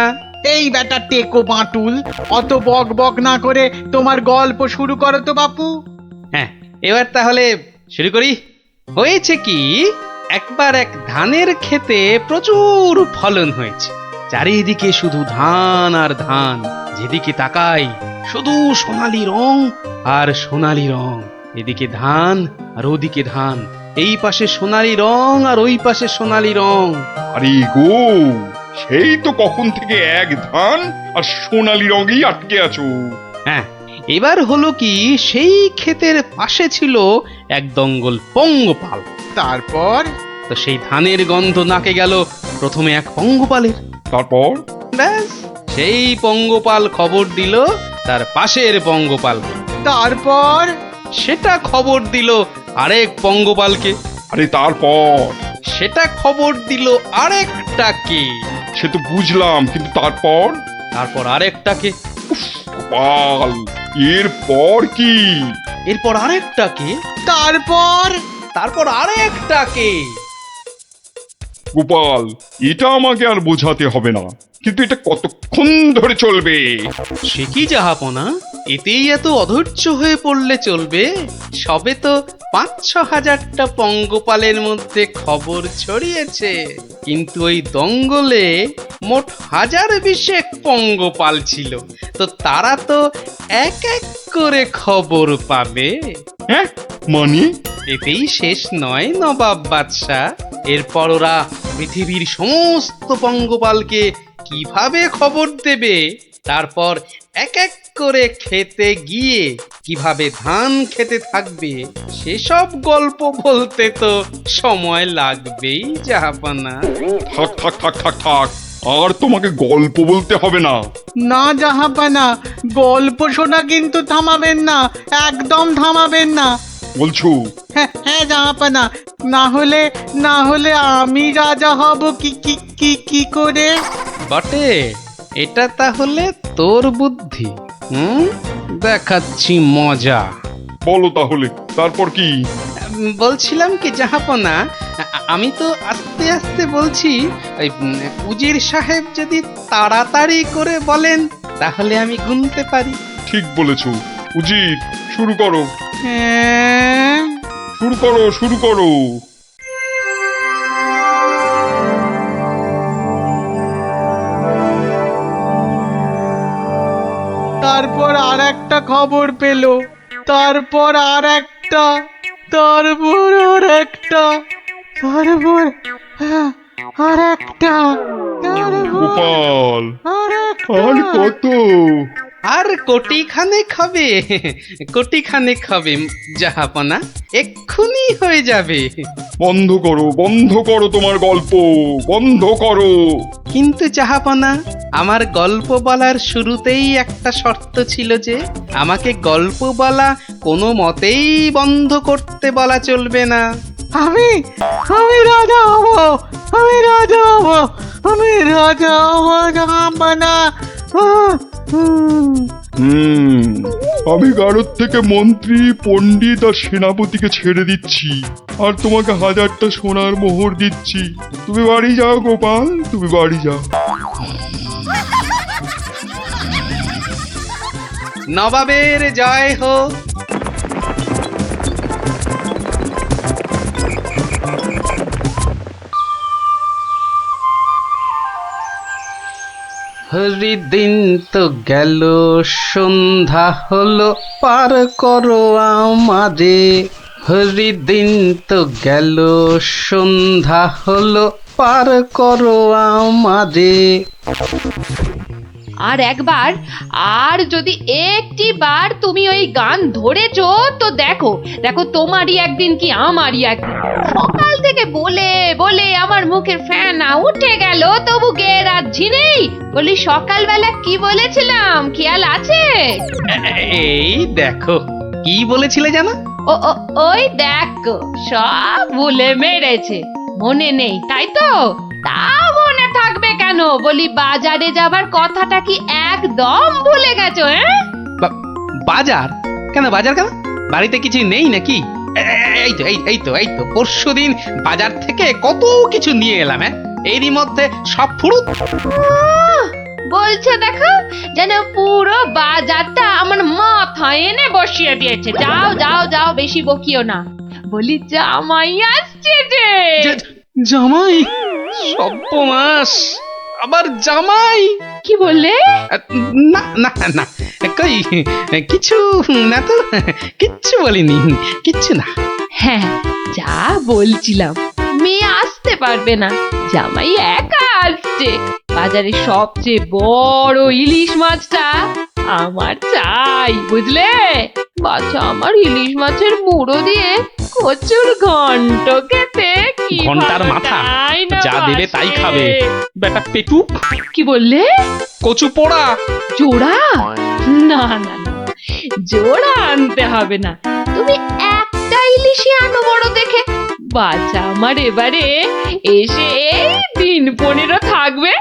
এই বেটা টেকো বাঁটুল, অত বক বক না করে তোমার গল্প শুরু করো তো বাপু। হ্যাঁ, এবার তাহলে শুরু করি। হয়েছে কি, একবার এক ধানের ক্ষেতে প্রচুর ফলন হয়েছে। চারিদিকে শুধু ধান আর ধান, যেদিকে তাকাই শুধু সোনালী রং আর সোনালী রং। এদিকে ধান আর ওদিকে ধান, এই পাশে সোনালী রং আর ওই পাশে সোনালী রং। আরে গো, সেই তো কখন থেকে এক ধান আর সোনালী রঙেই আটকে আছো। হ্যাঁ, এবার হলো কি, সেই ক্ষেতের পাশে ছিল এক দঙ্গল পঙ্গপাল। তারপর? তো সেই ধানের গন্ধ নাকে গেল প্রথমে এক পঙ্গপালের। তারপর? ব্যাস, সেই পঙ্গপাল খবর দিল তার পাশের পঙ্গপালকে। তারপর? সেটা খবর দিল আরেক পঙ্গপালকে। আরে তারপর? সেটা খবর দিল আরেকটাকে। সে তো বুঝলাম, কিন্তু তারপর? তারপর আরেকটাকে, গোপাল, এরপর কি? এরপর আরেকটাকে, তারপর আরেকটাকে। গোপাল, এটা আমাকে আর বোঝাতে হবে না, কিন্তু এটা কতক্ষণ ধরে চলবে? সে কি জাহাপনা, এতেই এত অধৈর্য হয়ে পড়লে চলবে? সবে তো ৫-৬ হাজারটা পঙ্গপালের মধ্যে খবর ছড়িয়েছে, কিন্তু ওই দঙ্গলে মোট ১০০০ পঙ্গপাল ছিল, তো তারা তো এক এক করে খবর পাবে। হ্যাঁ, মানে? এতেই শেষ নয় নবাব বাদশাহ, এরপর ওরা পৃথিবীর সমস্ত পঙ্গপালকে কিভাবে খবর দেবে, তারপর এক এক করে খেতে গিয়ে কিভাবে ধান খেতে থাকবে, সেসব গল্প বলতে তো সময় লাগবেই জাহাপনা। থাক থাক থাক থাক থাক, আর তোমাকে গল্প বলতে হবে না। না জাহাপানা, গল্প শোনা কিন্তু থামাবেন না, একদম থামাবেন না। বলছো? হ্যাঁ জাহাপানা, না হলে আমি রাজা হব কি করে? বটে, এটা তাহলে তোর বুদ্ধি। দেখাচ্ছি মজা। বলো তাহলে, তারপর কি? বলছিলাম কি জাহাপনা, আমি তো আস্তে আস্তে বলছি, ওই উজির সাহেব যদি তাড়াতাড়ি করে বলেন তাহলে আমি গুনতে পারি। ঠিক বলেছো। উজির, শুরু করো। হ্যাঁ, শুরু করো। তারপর আর একটা খবর পেল, তারপর আর একটা, তারপর আর একটা, তারপর আর একটা, গোপাল, আর আর কত? আর কোটিখানেক হবে জাহাপনা, এক্ষুনি হয়ে যাবে। বন্ধ করো তোমার গল্প, বন্ধ করো। কিন্তু জাহাপনা, আমার গল্প বলার শুরুতেই একটা শর্ত ছিল যে আমাকে গল্প বলা কোনো মতেই বন্ধ করতে বলা চলবে না। আমি রাজা হব, আমি রাজা হব জাহাপনা। আমি গারদ থেকে মন্ত্রী, পণ্ডিত আর সেনাপতিকে ছেড়ে দিচ্ছি, আর তোমাকে 1000টা সোনার মোহর দিচ্ছি। তুমি বাড়ি যাও গোপাল, তুমি বাড়ি যাও। নবাবের জয় হোক। হরিদিন তো গেল, সন্ধ্যা হলো, পার করো আমারে। হরিদিন তো গেল, সন্ধ্যা হলো, পার করো আমারে। আর একবার, আর যদি একটি বার তুমি ওই গান ধরেছো তো দেখো তোমারই একদিন কি আমারই একদিন। সকাল থেকে বলে বলে আমার মুখের ফেনা উঠে গেল, তবু গে রাজ্যি নেই। বলি সকালবেলা কি বলেছিলাম, খেয়াল আছে? এই দেখো, কি বলেছিলে জানো? ওই দেখো, সব ভুলে মেরেছে, মনে নেই তাই তো? তা মনে থাকবে কেন? বলি বাজারে যাবার কথাটা কি একদম ভুলে গেছো? বাজার কেন? বাড়িতে কিছু নেই নাকি? এই তো পরশুদিন বাজার থেকে কত কিছু নিয়ে এলাম। এরই মধ্যে সব ফুরুত বলছে, দেখো যেন পুরো বাজারটা আমার মাথায় এনে বসিয়ে দিয়েছে। যাও যাও যাও, বেশি বকিও না। বলি জামাই আসছে যে। জামাই? সর্বনাশ, আবার জামাই? কি বললে? না না না, কই কিছু না তো, কিচ্ছু বলিনি, কিচ্ছু না। হ্যাঁ, যা বলছিলাম, মেয়ে আসতে পারবে না, জামাই একা আসছে। বাজারে সবচেয়ে বড় ইলিশ মাছটা আমার চাই, বুঝলে? বাচ্চা আমার ইলিশ মাছের মুড়ো দিয়ে কচুর ঘন্ট খেতে কি ঘন্টার মাথা যা দেবে তাই খাবে বেটা পেটু। কি বললে? কচু পোড়া জোড়া? না না না, জোড়া আনতে হবে না, তুমি একটা ইলিশই আনো বড় দেখে। বাচ্চা আমার এবারে এসে এই দিন 15 থাকবে।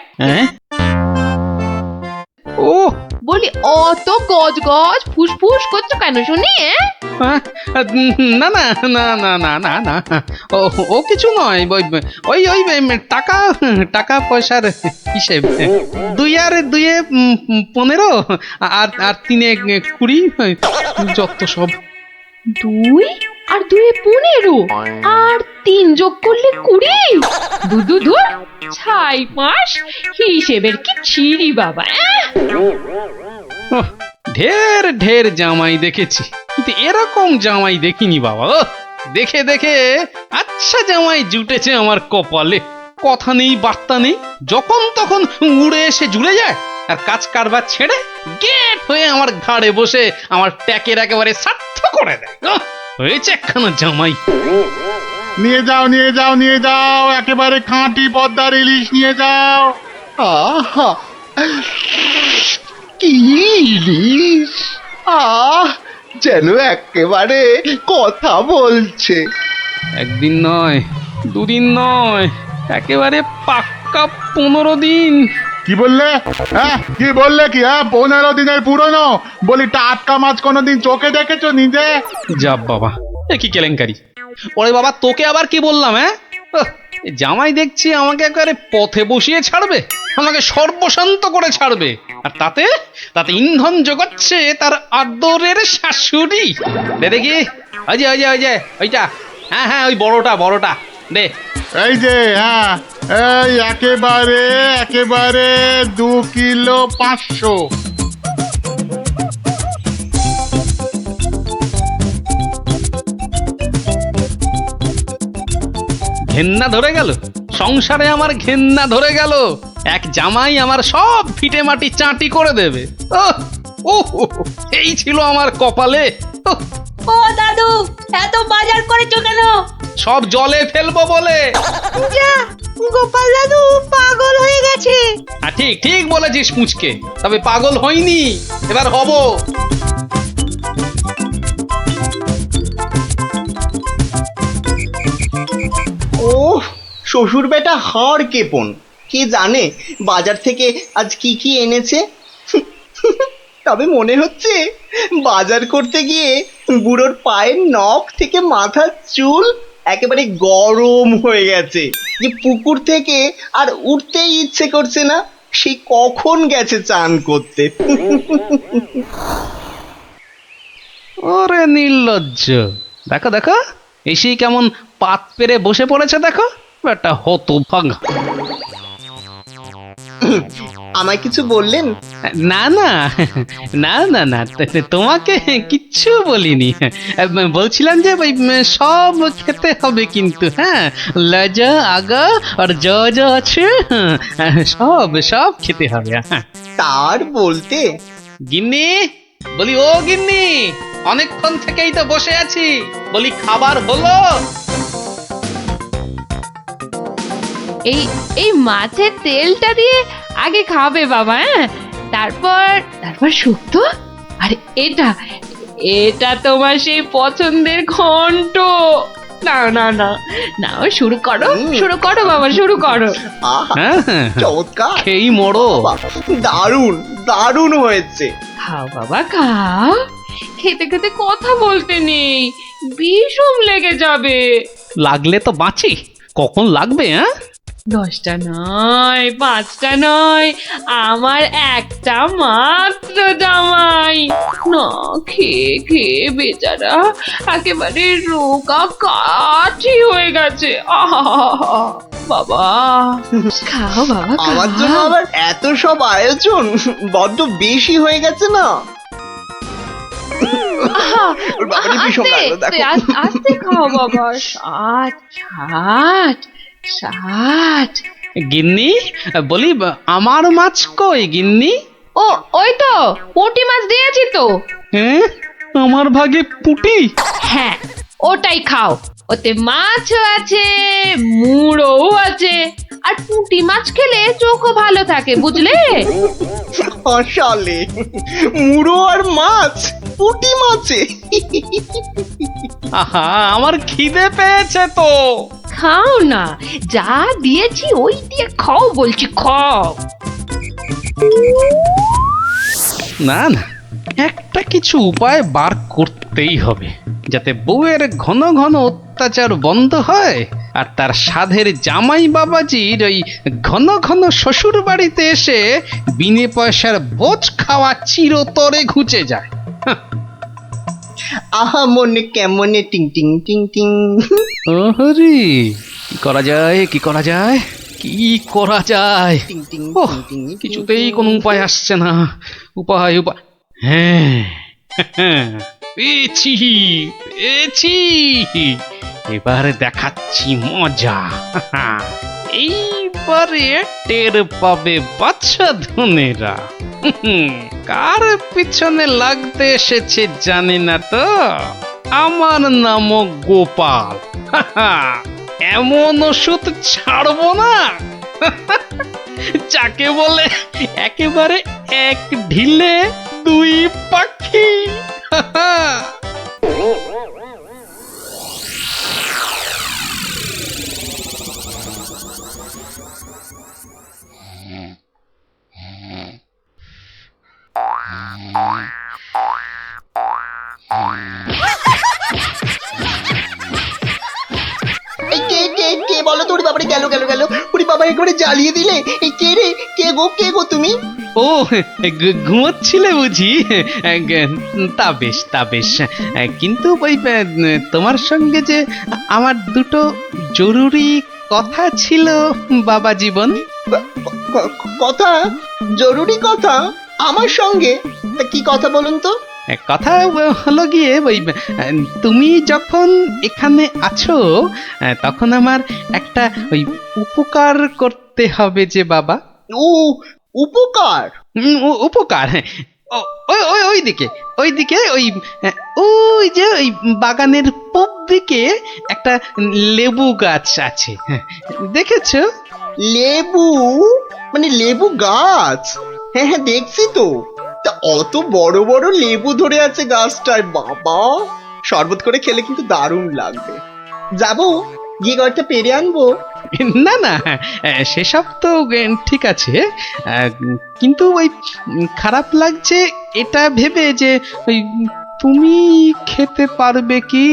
ও বলি অত গজ গজ ফুসফুস করছো কেন শুনি? না না না না না না না ও ও কিছু নয়, ওই ওই টাকা টাকা পয়সার হিসেব। 2 আর 2 15 আর 3 20, যত সব। 2 আর 2 15 আর 3 যোগ করলে 20। দু ছাই মাস হিসেবের কি ছিরি বাবা। ঢের ঢের জামাই দেখেছি, কিন্তু এরকম জামাই দেখিনি বাবা। দেখে দেখে আচ্ছা জামাই জুটেছে আমার কপালে। কথা নেই বার্তা নেই, যখন তখন উড়ে এসে জুড়ে যায়, আর কাজ কারবার ছেড়ে গেট হয়ে আমার ঘাড়ে বসে আমার ট্যাকের একেবারে সার্থ করে দেয়। হয়েছে একখানা জামাই। নিয়ে যাও নিয়ে যাও নিয়ে যাও, একেবারে খাঁটি পদ্মার ইলিশ নিয়ে যাও। আহা, কি ইলিশ! যেন একেবারে কথা বলছে। একদিন নয়, 2 দিন নয়, একেবারে পাক্কা 15 দিন। কি বললে? হ্যাঁ কি বললে? কি 15 দিনের পুরনো? বলি টাটকা মাছ কোনোদিন চোখে দেখেছো নিজে? যা বাবা, এ কি কেলেঙ্কারি! ওরে বাবা, তোকে আবার কি বললাম? জামাই দেখছি আমাকে একেবারে পথে বসিয়ে ছাড়বে, আমাকে সর্বশান্ত করে ছাড়বে, আর তাতে তাতে ইন্ধন জোগাচ্ছে তার আদরের শাশুড়ি। দে দেখি, ওই যে ওইটা, হ্যাঁ ওই বড়টা দে। এই যে এই একেবারে একেবারে 2 কিলো 500। ঘেন্না ধরে গেল সংসারে, আমার ঘেন্না ধরে গেল। এক জামাই আমার সব ফিটে মাটি চাটি করে দেবে। এই ছিল আমার কপালে। ও দাদু, এত বাজার করেছো কেন? সব জলে ফেলবো বলে। যা, গোপাল দাদু পাগল হয়ে গেছে। ঠিক ঠিক বলেছিস মুচকে, তবে পাগল হইনি, এবার হব। ও শ্বশুর বেটা হাড় কেপন, কে জানে বাজার থেকে আজ কি কি এনেছে। তবে মনে হচ্ছে বাজার করতে গিয়ে বুড়োর পায়ের নখ থেকে মাথার চুল একেবারে গরম হয়ে গেছে, যে পুকুর থেকে আর উঠতেই ইচ্ছে করছে না। সে কখন গেছে চান করতে। ওরে নির্লজ্জ, দেখো দেখো এসেই কেমন পাত পেরে বসে পড়েছে, দেখো একটা হতভাগা। আমায় কিছু বললেন? না না না না না, তোমাকে কিচ্ছু বলিনি। বলছিলাম যে ওই সব খেতে হবে কিন্তু, হ্যাঁ, লজা আগা আর যা আছে সব সব খেতে হবে। তার বলতে? গিন্নি, বলি ও গিন্নি, অনেকক্ষণ থেকেই তো বসে আছি, বলি খাবার হলো? এই মাছের তেলটা দিয়ে আগে খাবে বাবা, তারপর শুক্তো। আর এটা তোমার সেই পছন্দের ঘন্ট। না না না না, শুরু করো বাবা, শুরু করো। চমৎকার, খেই মরো। দারুণ দারুণ হয়েছে। খাও বাবা খাও, খেতে খেতে কথা বলতে নেই, বিষম লেগে যাবে। লাগলে তো বাঁচি, কখন লাগবে? 10টা নয়, 5টা নয়, আমার একটা মাত্র জামাই। না খেয়ে খেয়ে বেচারা একেবারে রোগা কাঠি হয়ে গেছে। বাবা খাও বাবা, আমার জন্য আবার এত সব আয়োজন বড্ড বেশি হয়ে গেছে না? আস্তে খাও বাবা। 60 গিন্নি, বলি আমার মাছ কই গিন্নি? ওই তো পুঁটি মাছ দিয়েছি তো। হ্যাঁ, আমার ভাগে পুঁটি? হ্যাঁ, ওটাই খাও, ওতে মাছও আছে, মুড়োও আছে, আর পুঁটি মাছ খেলে চোখও ভালো থাকে, বুঝলে? আসলে মুড়ো আর মাছ, পুঁটি মাছে। আহা, আমার খিদে পেয়েছে তো। খাও না, যা দিয়েছি ওই দিয়ে খাও বলছি, খাও। না না, একটা কিছু উপায় বার করতেই হবে, যাতে বউয়ের ঘন ঘন অত্যাচার বন্ধ হয় আর তার সাধের জামাই বাবাজির ওই ঘন ঘন শ্বশুর বাড়িতে এসে বিনে পয়সার বোঝ খাওয়া চিরতরে ঘুচে যায়। আহা মনে কেমনে টিং টিং টিং টিং। ওহরি, কি করা যায়, কি করা যায়, কি করা যায়? টিং টিং ওহ, টিং টিং। কিছুতেই কোনো উপায় আসছে না। উপায় উপায়, হ্যাঁ পেয়েছি পেয়েছি, এবার দেখাচ্ছি মজা। এইবারে টের পাবে বাচ্চা ধনেরা কার পিছনে লাগতে এসেছে জানে না তো। আমার নামও গোপাল। এমন ওষুধ ছাড়বো না যাকে বলে একেবারে এক ঢিলে দুই পাখি। এই কে কে কে বলো তো? ওরে বাবারে, গেল গেল গেল। ওরে বাবা, একেবারে জ্বালিয়ে দিলে। এই কে রে? কে গো তুমি? ও, ঘুমোচ্ছিলে বুঝি? তা বেশ তা বেশ, কিন্তু ওই তোমার সঙ্গে যে আমার দুটো জরুরি কথা ছিল বাবা জীবন। কথা? জরুরি কথা আমার সঙ্গে? তা কি কথা বলুন তো? কথা হলো গিয়ে ওই তুমি যখন এখানে আছো তখন আমার একটা ওই উপকার করতে হবে যে বাবা। ও, উপকার? উপকার, হ্যাঁ। ওইদিকে ওইদিকে ওই যে ওই বাগানের পূব দিকে একটা লেবু গাছ আছে, দেখেছো? লেবু? মানে লেবু গাছ? হ্যাঁ হ্যাঁ, দেখছি তো। তা অত বড় বড় লেবু ধরে আছে গাছটায়, বাবা! শরবত করে খেলে কিন্তু দারুণ লাগবে। যাবো, গিয়ে কয়েকটা পেরে আনবো। না না, সেসব তো ঠিক আছে, কিন্তু ওই খারাপ লাগছে এটা ভেবে যে ওই তুমি খেতে পারবে কি?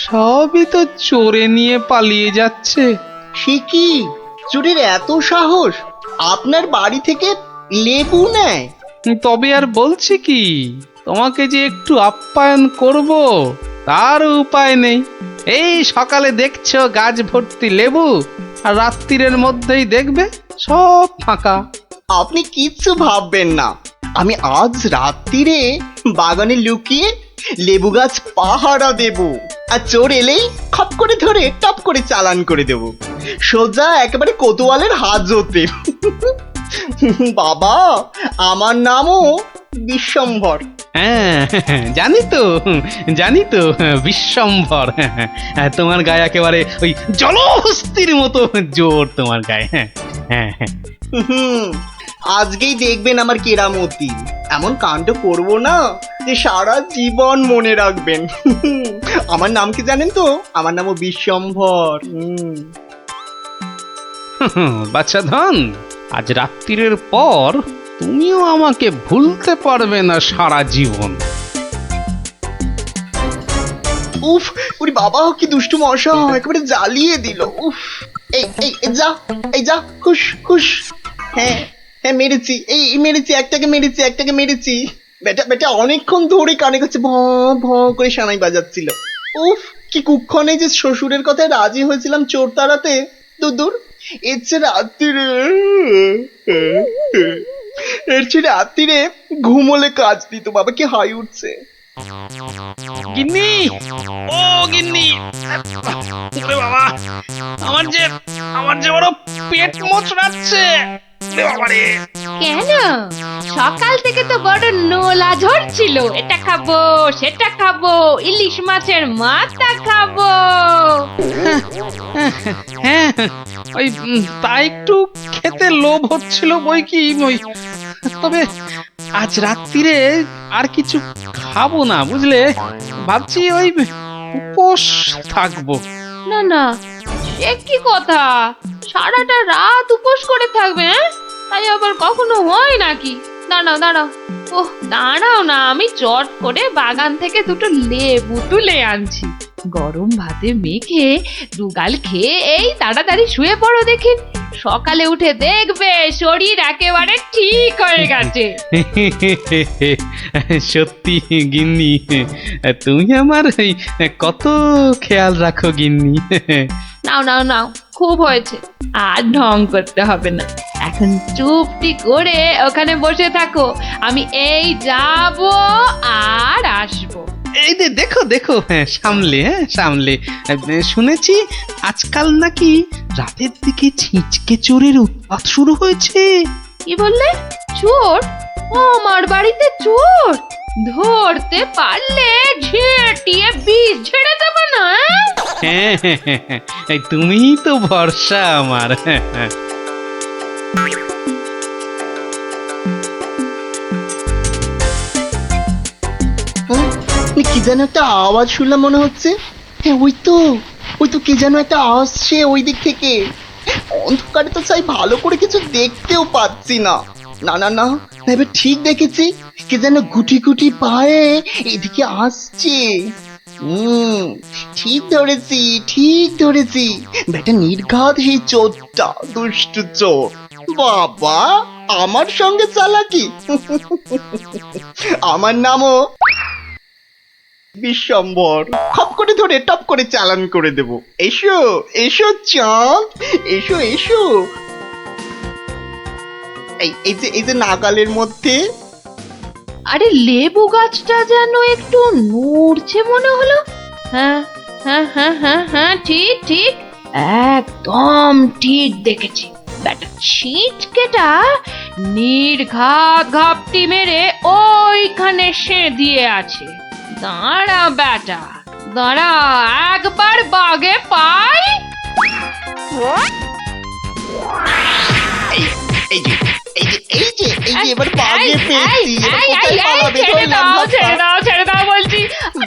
সবই তো চোরে নিয়ে পালিয়ে যাচ্ছে। সে কি? চোরের এত সাহস? আপনার বাড়ি থেকে লেবু নেয়? তবে আর বলছি কি, তোমাকে যে একটু আপ্যায়ন করব তার উপায় নেই। এই সকালে দেখছো গাছ ভর্তি লেবু, আর রাত্রিরের মধ্যেই দেখবে সব ফাঁকা। আপনি কিচ্ছু ভাববেন না, আমি আজ রাত্রিরে বাগানে লুকিয়ে লেবু গাছ পাহারা দেব, আর চোর এলেই খপ করে ধরে টপ করে চালান করে দেব, সোজা একেবারে কোতোয়ালের হাজতে। বাবা, আমার নামও বিশ্বম্ভর। হ্যাঁ, জানি তো বিশ্বম্ভর। তোমার গায়ে একেবারে ওই জলহস্তির মতো জোর তোমার গায়ে। হ্যাঁ, আজকেই দেখবেন আমার কেরামতি। এমন কাণ্ড করব না যে সারা জীবন মনে রাখবেন। আমার নাম কি জানেন তো? আমার নামও বিশ্বম্ভর। বাচ্চা ধন, আজ রাত্রিরের পর তুমিও আমাকে ভুলতে পারবে না সারা জীবন। উফ, ওরে বাবা, কি দুষ্টু মশা, একেবারে জ্বালিয়ে দিল। উফ, এই যা খুশ খুশ। হ্যাঁ হ্যাঁ, মেরেছি, মেরেছি, একটাকে মেরেছি। বেটা অনেকক্ষণ ধরে কানে কাছে ভ ভ করে সানাই বাজাচ্ছিল। উফ, কি কুক্ষণে যে শ্বশুরের কথায় রাজি হয়েছিলাম চোর তাড়াতে। দূর, এর চেয়ে রাত্রিরে ঘুমোলে কাজ দিত। বাবা, কি হাই উঠছে। গিন্নি, ও গিন্নি, ওরে বাবা, আমার যে বড় পেট মোচড়াচ্ছে। কেন? সকাল থেকে তো বড় নোলা ঝরছিল, এটা খাবো সেটা খাবো, ইলিশ মাছের মাথা খাবো। হ্যাঁ, ওই তা একটু খেতে লোভ হচ্ছিল বই কি, তবে আজ রাত্রিরে আর কিছু খাবো না, বুঝলে? ভাবছি ওই উপোস থাকবো। না, সে কি কথা? সারাটা রাত উপোস করে থাকবে? তাই আবার কখনো হয় নাকি? দাঁড়াও দাঁড়াও, ওহ দাঁড়াও না, আমি চট করে বাগান থেকে দুটো লেবু তুলে আনছি। গরম ভাতে মেখে দুগাল খেয়ে এই তাড়াতাড়ি শুয়ে পড়ো দেখি, সকালে উঠে দেখবে শরীর একেবারে ঠিক হয়ে গেছে। সত্যি গিন্নি, তুমি আমার এই কত খেয়াল রাখো গিন্নি। নাও নাও নাও, খুব হয়েছে, আর ঢং করতে হবে না। এখন চুপটি করে ওখানে বসে থাকো, আমি এই যাব আর আসবো। এই যে দেখো দেখো, সামলে সামলে। শুনেছি আজকাল নাকি রাতের দিকে ছিঁচকে চোরের উৎপাত শুরু হয়েছে। কি বললে? চোর? ও আমার বাড়িতে চোর? ধরতে পারলে ঝেঁটিয়ে বিষ ঝেড়ে দেবো না? হ্যাঁ, তুমিই তো ভরসা আমার। কি যেন একটা আওয়াজ শুনলাম মনে হচ্ছে। হ্যাঁ ওই তো কে যেন একটা আসছে ওই দিক থেকে। অন্ধকারে তো চাই ভালো করে কিছু দেখতেও পাচ্ছি না। না না না, এবার ঠিক দেখেছি, কে যেন গুটি গুটি পায়ে এদিকে আসছে। ঠিক ধরেছি, বেটা নির্ঘাত এই চোরটা, দুষ্টু চোর। বাবা, আমার সঙ্গে চালাকি। আমার নামও বিশ্বম্বর। খপ করে ধরে টপ করে চালান করে দেব। এসো এসো চাঁদ, এসো এসো। এই যে নাগালের মধ্যে। আরে লেবু গাছটা যেন একটু নড়ছে মনে হলো। হ্যাঁ হ্যাঁ হ্যাঁ হ্যাঁ হ্যাঁ, ঠিক ঠিক, একদম ঠিক দেখেছি। বেটা ছিটকেটা নির্ঘাত ঘাপটি মেরে ওইখানে সে দিয়ে আছে। দাঁড়া বেটা, দাঁড়া, একবার বাগে পাই। এবার বাগে পেয়েছি। ছেড়ে দাও বলছি।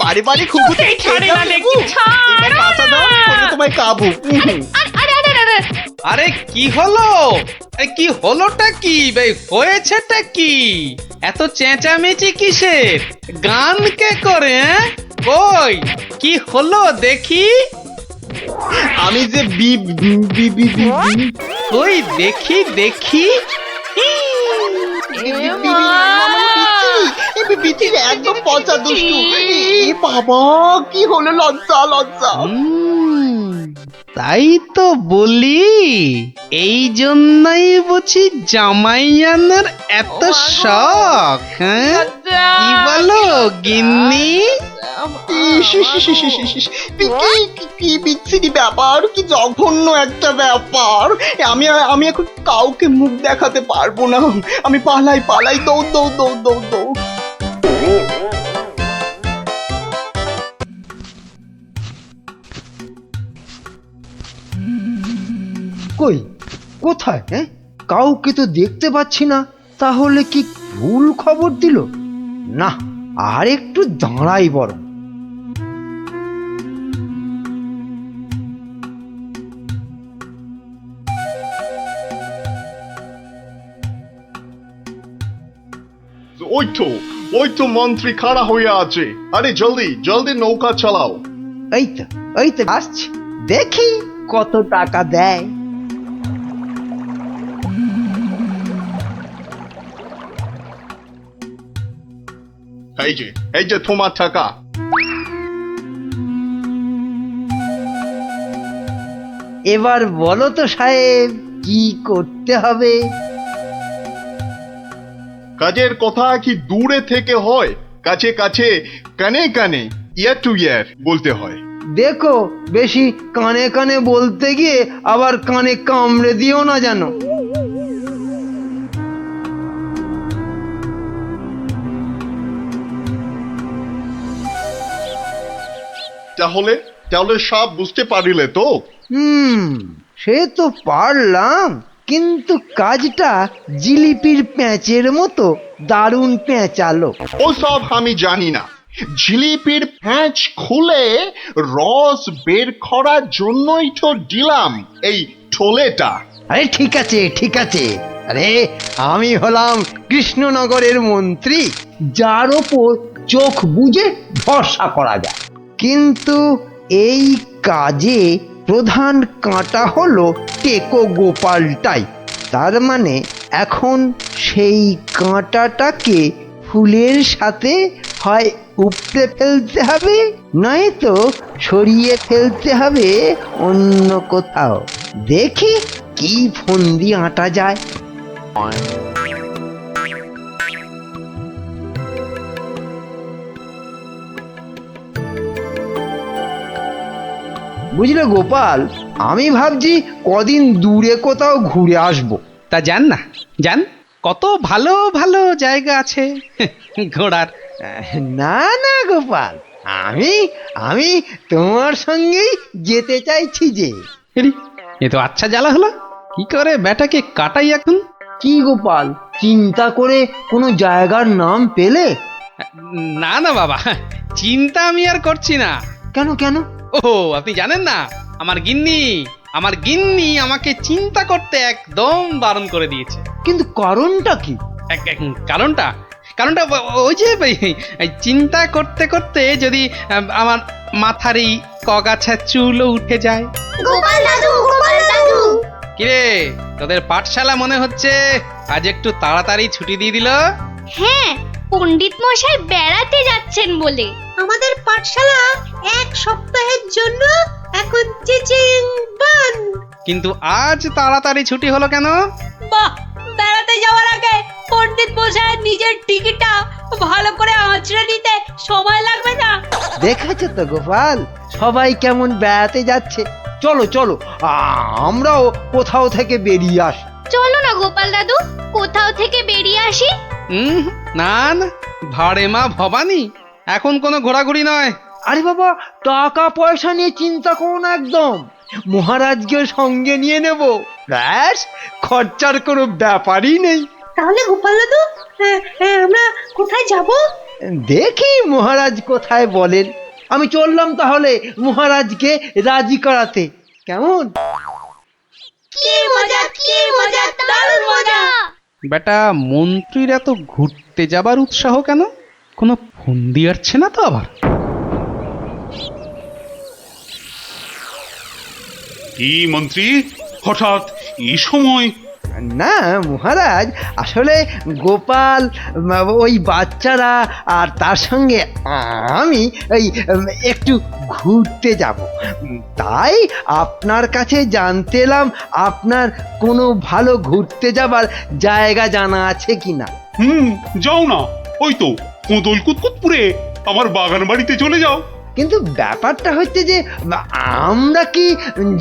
বাড়ি বাড়ি খুঁজতে তোমায় কাবু। আরে কি হলো? কি হলোটা কি? হয়েছেটা কি? এত চেঁচামেচি কিসের? গান কে করে? কই কি হলো দেখি? আমি যে কই দেখি দেখি। একদম পচা দুষ্টু। বাবা, কি হলো? লজ্জা লজ্জা। তাই তো বলি, এই জন্যই বুঝি জামাইয়ানের এত শখ। হ্যাঁ, কি বলো গিন্নি? কি বিচ্ছিরি ব্যাপার, কি জঘন্য একটা ব্যাপার। আমি এখন কাউকে মুখ দেখাতে পারবো না। আমি পালাই, দৌড়। কই, কোথায়? হ্যাঁ, কাউকে তো দেখতে পাচ্ছি না। তাহলে কি ভুল খবর দিল? না, আর একটু দাঁড়াই বরং। ওই তো মন্ত্রী খাড়া হয়ে আছে। আরে জলদি জলদি নৌকা চালাও। এই তো আসছি, দেখি কত টাকা দেয়। এই যে তোমার টাকা। এবার বলো তো সাহেব, কি করতে হবে? কাজের কথা কি দূরে থেকে হয়? কাছে কাছে, কানে কানে, ইয়ার টু ইয়ার বলতে হয়। দেখো, বেশি কানে কানে বলতে গিয়ে আবার কানে কামড়ে দিও না জানো। তাহলে সব বুঝতে পারিলে তো? সে তো পারলাম, কিন্তু কাজটা জিলিপির প্যাঁচের মতো দারুণ প্যাঁচালো। ও সব আমি জানি না। জিলিপির প্যাঁচ খুলে রস বের করার জন্যই তো দিলাম এই ঠোলেটা। আরে ঠিক আছে ঠিক আছে, আরে আমি হলাম কৃষ্ণনগরের মন্ত্রী, যার ওপর চোখ বুজে ভরসা করা যায়। কিন্তু এই কাজে প্রধান কাঁটা হলো টেকো গোপালটাই। তার মানে এখন সেই কাঁটাটাকে ফুলের সাথে হয় উপড়ে ফেলতে হবে, নয়তো সরিয়ে ফেলতে হবে অন্য কোথাও। দেখি কি ফন্দি আঁটা যায়। বুঝলে গোপাল, আমি ভাবছি কদিন দূরে কোথাও ঘুরে আসবো। তা যান না, যান, কত ভালো ভালো জায়গা আছে ঘোরার। না না গোপাল, আমি আমি তোমার সঙ্গেই যেতে চাইছি যে। এরি, এ তো আচ্ছা জ্বালা হলো। কি করে বেটাকে কাটাই এখন? কি গোপাল, চিন্তা করে কোনো জায়গার নাম পেলে? না না বাবা, চিন্তা আমি আর করছি না। কেন কেন? ও আপনি জানেন না, আমার গিন্নি আমাকে চিন্তা করতে একদম বারণ করে দিয়েছে। কিন্তু কারণটা কি? কারণটা কারণটা ওই যে এই চিন্তা করতে করতে যদি আমার মাথার এই কগাছা চুলও উঠে যায়। গোপাল দাদু, গোপাল দাদু। কিরে, তোদের পাঠশালা মনে হচ্ছে আজ একটু তাড়াতাড়ি ছুটি দিয়ে দিল। হ্যাঁ, পণ্ডিত মশাই বেড়াতে যাচ্ছেন বলে। আমাদের পাঠশালা এক সপ্তাহের জন্য এখন চিচিং বন্ধ। কিন্তু আজ তাড়াতাড়ি ছুটি হলো কেন? বাহ, বেড়াতে যাওয়ার আগে পণ্ডিত মশাই নিজের টিকিটটা ভালো করে আঁচড়ে নিতে সময় লাগবে না? দেখেছো তো গোপাল, সবাই কেমন বেড়াতে যাচ্ছে। চলো চলো, আমরাও কোথাও থেকে বেরিয়ে আসি। চলো না গোপাল দাদু, কোথাও থেকে বেরিয়ে আসি। না না, ভাড়ে মা ভবানী, এখন কোনো ঘোরাঘুরি নয়। আরে বাবা, টাকা পয়সা নিয়ে চিন্তা করো না একদম। মহারাজকে সঙ্গে নিয়ে নেব, ব্যাস, খরচার কোনো ব্যাপারই নেই। তাহলে গোপাল দাদু, আমরা কোথায় যাব? দেখি মহারাজ কোথায় বলেন। আমি চললাম তাহলে মহারাজকে রাজি করাতে, কেমন? কি মজা, কি মজা, দারুণ মজা। বেটা মন্ত্রীর এত ঘুরতে যাবার উৎসাহ কেন? কোনো ফন্দি আসছে না তো আবার? কি মন্ত্রী, হঠাৎ এই সময়? না মহারাজ, আসলে গোপাল, ওই বাচ্চারা আর তার সঙ্গে আমি ওই একটু ঘুরতে যাব, তাই আপনার কাছে জানতে এলাম আপনার কোনো ভালো ঘুরতে যাবার জায়গা জানা আছে কিনা। যাও না, ওই তো কোদল কুতকুতপুরে আমার বাগান বাড়িতে চলে যাও। কিন্তু ব্যাপারটা হচ্ছে যে আমরা কি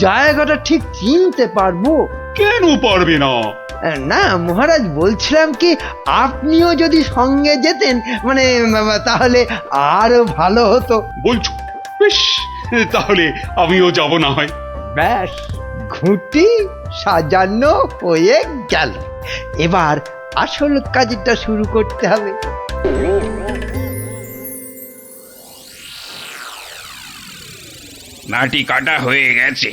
জায়গাটা ঠিক চিনতে পারবো? কেন পারবে না? না মহারাজ, বলছিলাম কি আপনিও যদি সঙ্গে যেতেন, মানে তাহলে আরো ভালো হতো। বলছো? বেশ, তাহলে আমিও যাব না হয়। ব্যাস, ঘুঁটি সাজানো হয়ে গেল। এবার আসল কাজটা শুরু করতে হবে। মাটি কাটা হয়ে গেছে,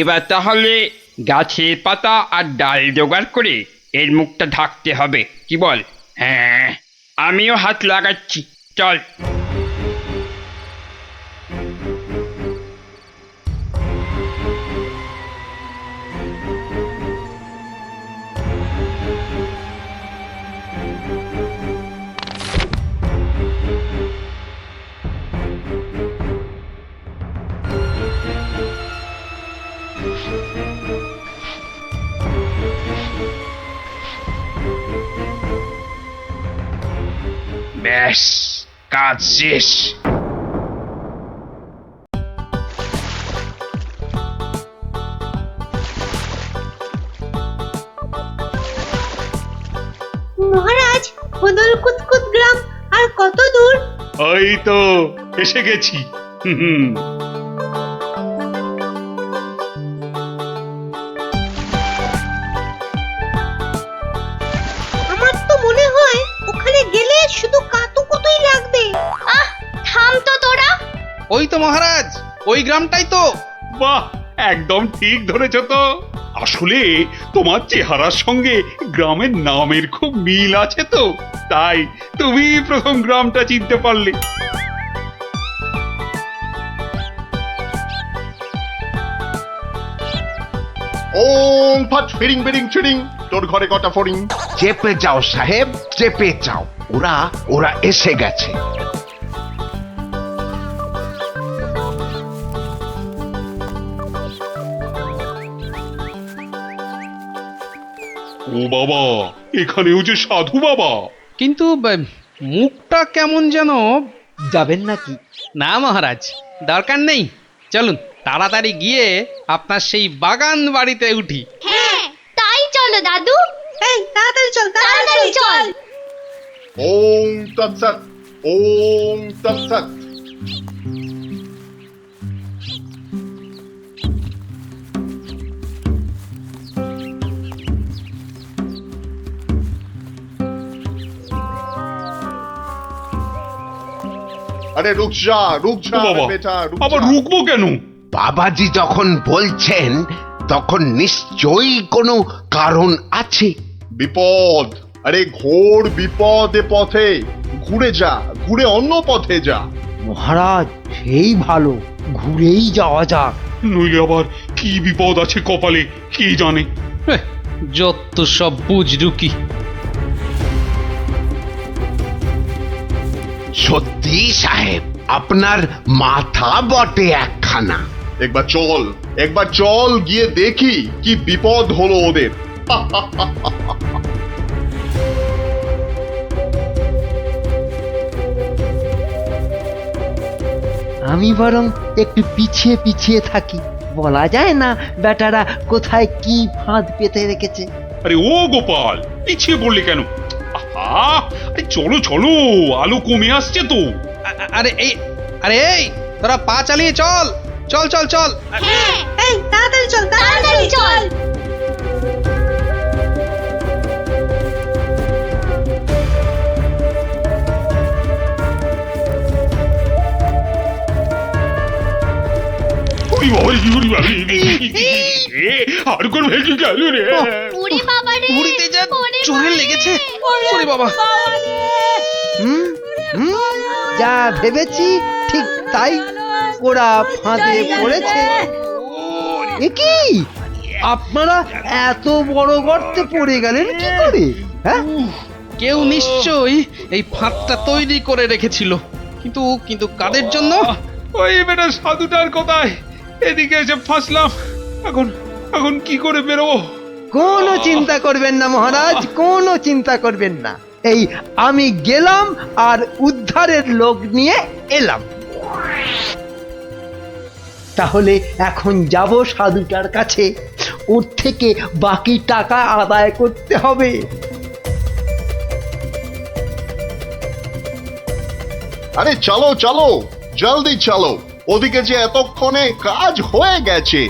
এবার তাহলে গাছের পাতা আর ডাল জোগাড় করে এর মুখটা ঢাকতে হবে, কি বল? হ্যাঁ, আমিও হাত লাগাচ্ছি, চল। ব্যাস, কাজ শেষ। মহারাজ, কোদল কুতকুত গ্রাম আর কত দূর? ওই তো এসে গেছি। আমার তো মনে হয় ওখানে গেলে শুধু কাতুকুতুই লাগবে। আহ, থাম তো তোরা। ওই তো মহারাজ, ওই গ্রামটাই তো। বাহ, একদম ঠিক ধরেছ তো। আসলে তোমার চেহারার সঙ্গে গ্রামের নামের খুব মিল আছে তো, তাই তুমি প্রথম গ্রামটা চিনতে পারলে। ওম ফট ফিরিং বিরিং চিরিং, তোর ঘরে কটা ফড়িং? চেপে যাও সাহেব, চেপে যাও, ওরা ওরা এসে গেছে। ও বাবা, এখানেও যে সাধু বাবা। কিন্তু মুখটা কেমন যেন। যাবেন নাকি? না মহারাজ, দরকার নেই, চলুন তাড়াতাড়ি গিয়ে আপনার সেই বাগান বাড়িতে উঠি। হ্যাঁ তাই চলো দাদু। এই তাড়াতাড়ি চল, তাড়াতাড়ি চল। ওম তৎসৎ, ওম তৎসৎ। আরে রুক যা, রুক যা ও বাবা, বেটা, রুক আবার যা। রুকবো কেন? বাবাজি যখন বলছেন তখন নিশ্চয়ই কোনো কারণ আছে। বিপদ, আরে ঘোর বিপদ এ পথে, ঘুরে যা, ঘুরে অন্য পথে যা। মহারাজ সেই ভালো, ঘুরেই যাওয়া যাক। নইলে আবার কি বিপদ আছে কপালে কে জানে। যত সব বুঝরুকি। সত্যি সাহেব, আপনার মাথা বটে একখানা। একবার চল, একবার চল, গিয়ে দেখি কি বিপদ হলো ওদের। আমি বরং একটু পিছিয়ে পিছিয়ে থাকি, বলা যায় না বেটারা কোথায় কি ফাঁদ পেতে রেখেছে। আরে ও গোপাল, পিছিয়ে পড়লে কেন? আহা, আরে চলো চলো, আলো কমে আসছে তো। আরে এই তোরা পা চালিয়ে চল, চল চল চল। এই তাড়াতাড়ি চল, তাড়াতাড়ি চল। ওরে বাবা, ওরে বাবা, এ, আর কোন ভেঙে গেল রে। ওরে বাবা রে, ঘুরিতে যা চোরে লেগেছে। ওরে বাবা, হুম হুম, যা ভেবেছি ঠিক তাই, ওরা ফাঁদে পড়েছে। এ কি, আপনারা এত বড় গর্তে পড়ে গেলেন কি করে? হ্যাঁ, কেউ নিশ্চয়ই এই ফাঁদটা তৈরি করে রেখেছিল, কিন্তু কিন্তু কাদের জন্য? ওই বেটা সাধুটার কথায় এদিকে এসে ফাঁসলাম। এখন এখন কি করে বেরোবো? কোনো চিন্তা করবেন না মহারাজ, কোনো চিন্তা করবেন না। এই আমি গেলাম আর উদ্ধারের লোক নিয়ে এলাম। তাহলে এখন যাব সাধুটার কাছে, ওর থেকে বাকি টাকা আদায় করতে হবে। আরে চলো চলো, জলদি চলো, ওদিকে যে এতক্ষণে কাজ হয়ে গেছে।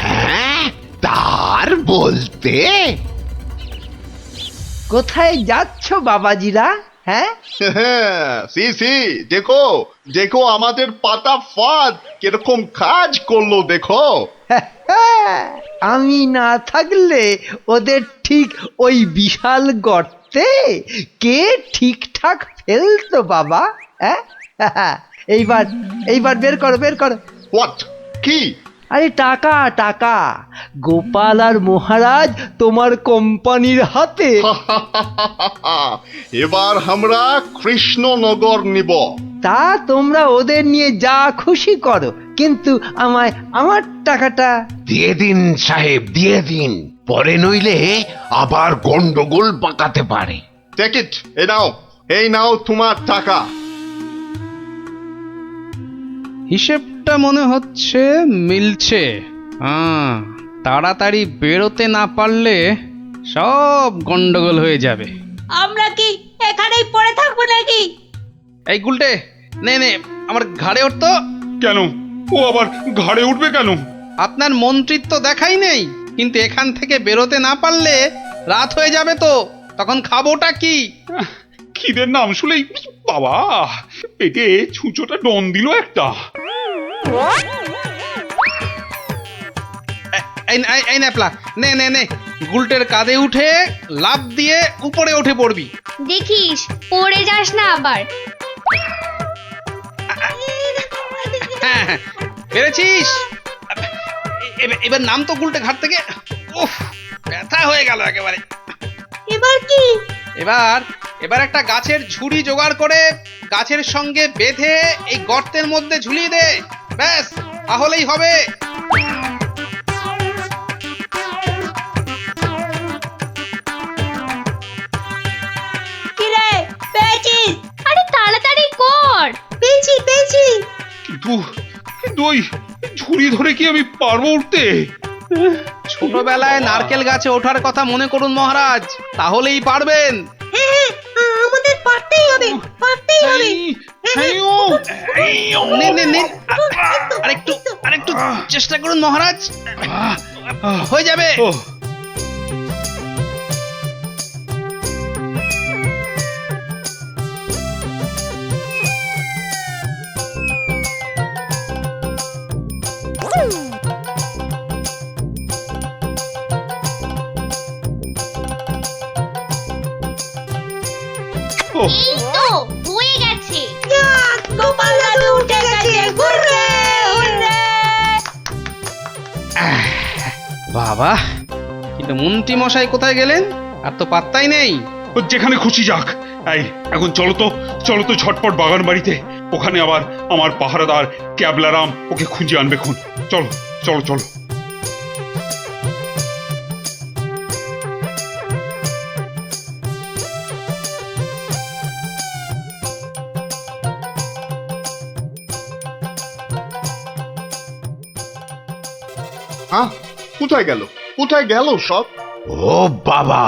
হ্যাঁ, তার বলতে কোথায় যাচ্ছ বাবাজিরা? হ্যাঁ, সি সি, দেখো দেখো আমাদের পাতা ফাঁদ কিরকম কাজ করলো দেখো। আমি না থাকলে ওদের ঠিক ওই বিশাল গর্তে কে ঠিকঠাক ফেলতো বাবা? হ্যাঁ, এইবার এইবার বের করো, বের করো। হোয়াট, কি? আরে টাকা টাকা, গোপাল আর মহারাজ তোমার কোম্পানির হাতে। এবার আমরা কৃষ্ণনগর নিব। তা তোমরা ওদের নিয়ে যা খুশি করো, কিন্তু আমায় আমার টাকাটা দিয়ে দিন সাহেব, দিয়ে দিন, পরে নইলে আবার গন্ডগোল পাকাতে পারে। টেক ইট, এই নাও তোমার টাকা। হিসেবটা মনে হচ্ছে মিলছে। তাড়াতাড়ি বেরোতে না পারলে সব গন্ডগোল হয়ে যাবে। আমরা কি এখানেই পড়ে থাকবো নাকি? এই গুলটে, নে নে আমার ঘাড়ে উঠতো। কেন, ও আবার ঘাড়ে উঠবে কেন? আপনার মন্ত্রিত্ব দেখাই নেই, কিন্তু এখান থেকে বেরোতে না পারলে রাত হয়ে যাবে তো, তখন খাবোটা কি? খিদের নাম শুলেই বাবা পেটে ছুঁচোটা ডন দিল একটা। এই ন্যাপলা, নে নে নে, গুলটের কাঁধে উঠে লাফ দিয়ে উপরে উঠে পড়বি। দেখিস পড়ে যাস না আবার। হ্যাঁ হ্যাঁ, পেরেছিস। এবার নাম তো গুলটে ঘাট থেকে। উফ, ব্যথা হয়ে গেল একেবারে। এবার কি? এবার একটা গাছের ঝুড়ি জোগাড় করে গাছের সঙ্গে বেঁধে এই গর্তের মধ্যে ঝুলিয়ে দে, ব্যাস তাহলেই হবে। কি রে, পেয়েছিস? আরে তাড়াতাড়ি কর। পেয়েছি। কিন্তু ওই ঝুড়ি ধরে কি আমি পারবো উঠতে? ছোটবেলায় নারকেল গাছে ওঠার কথা মনে করুন মহারাজ, তাহলেই পারবেন। হ্যাঁ, আমাদের পারতেই হবে। নে নে নে, আরেকটু চেষ্টা করুন মহারাজ, হয়ে যাবে। এই তো হয়ে গেছে। গোপাল দাদু উঠে গেছে। Hurray hurray. বাবা, কিন্তু মন্ত্রী মশাই কোথায় গেলেন? আর তো পাত্তাই নেই। ও যেখানে খুশি যাক। এই এখন চলো তো ঝটপট বাগান বাড়িতে। ওখানে আবার আমার পাহারাদার ক্যাবলারাম ওকে খুঁজে আনবে খুন। চলো। হ্যাঁ, কোথায় গেল সব? ও বাবা,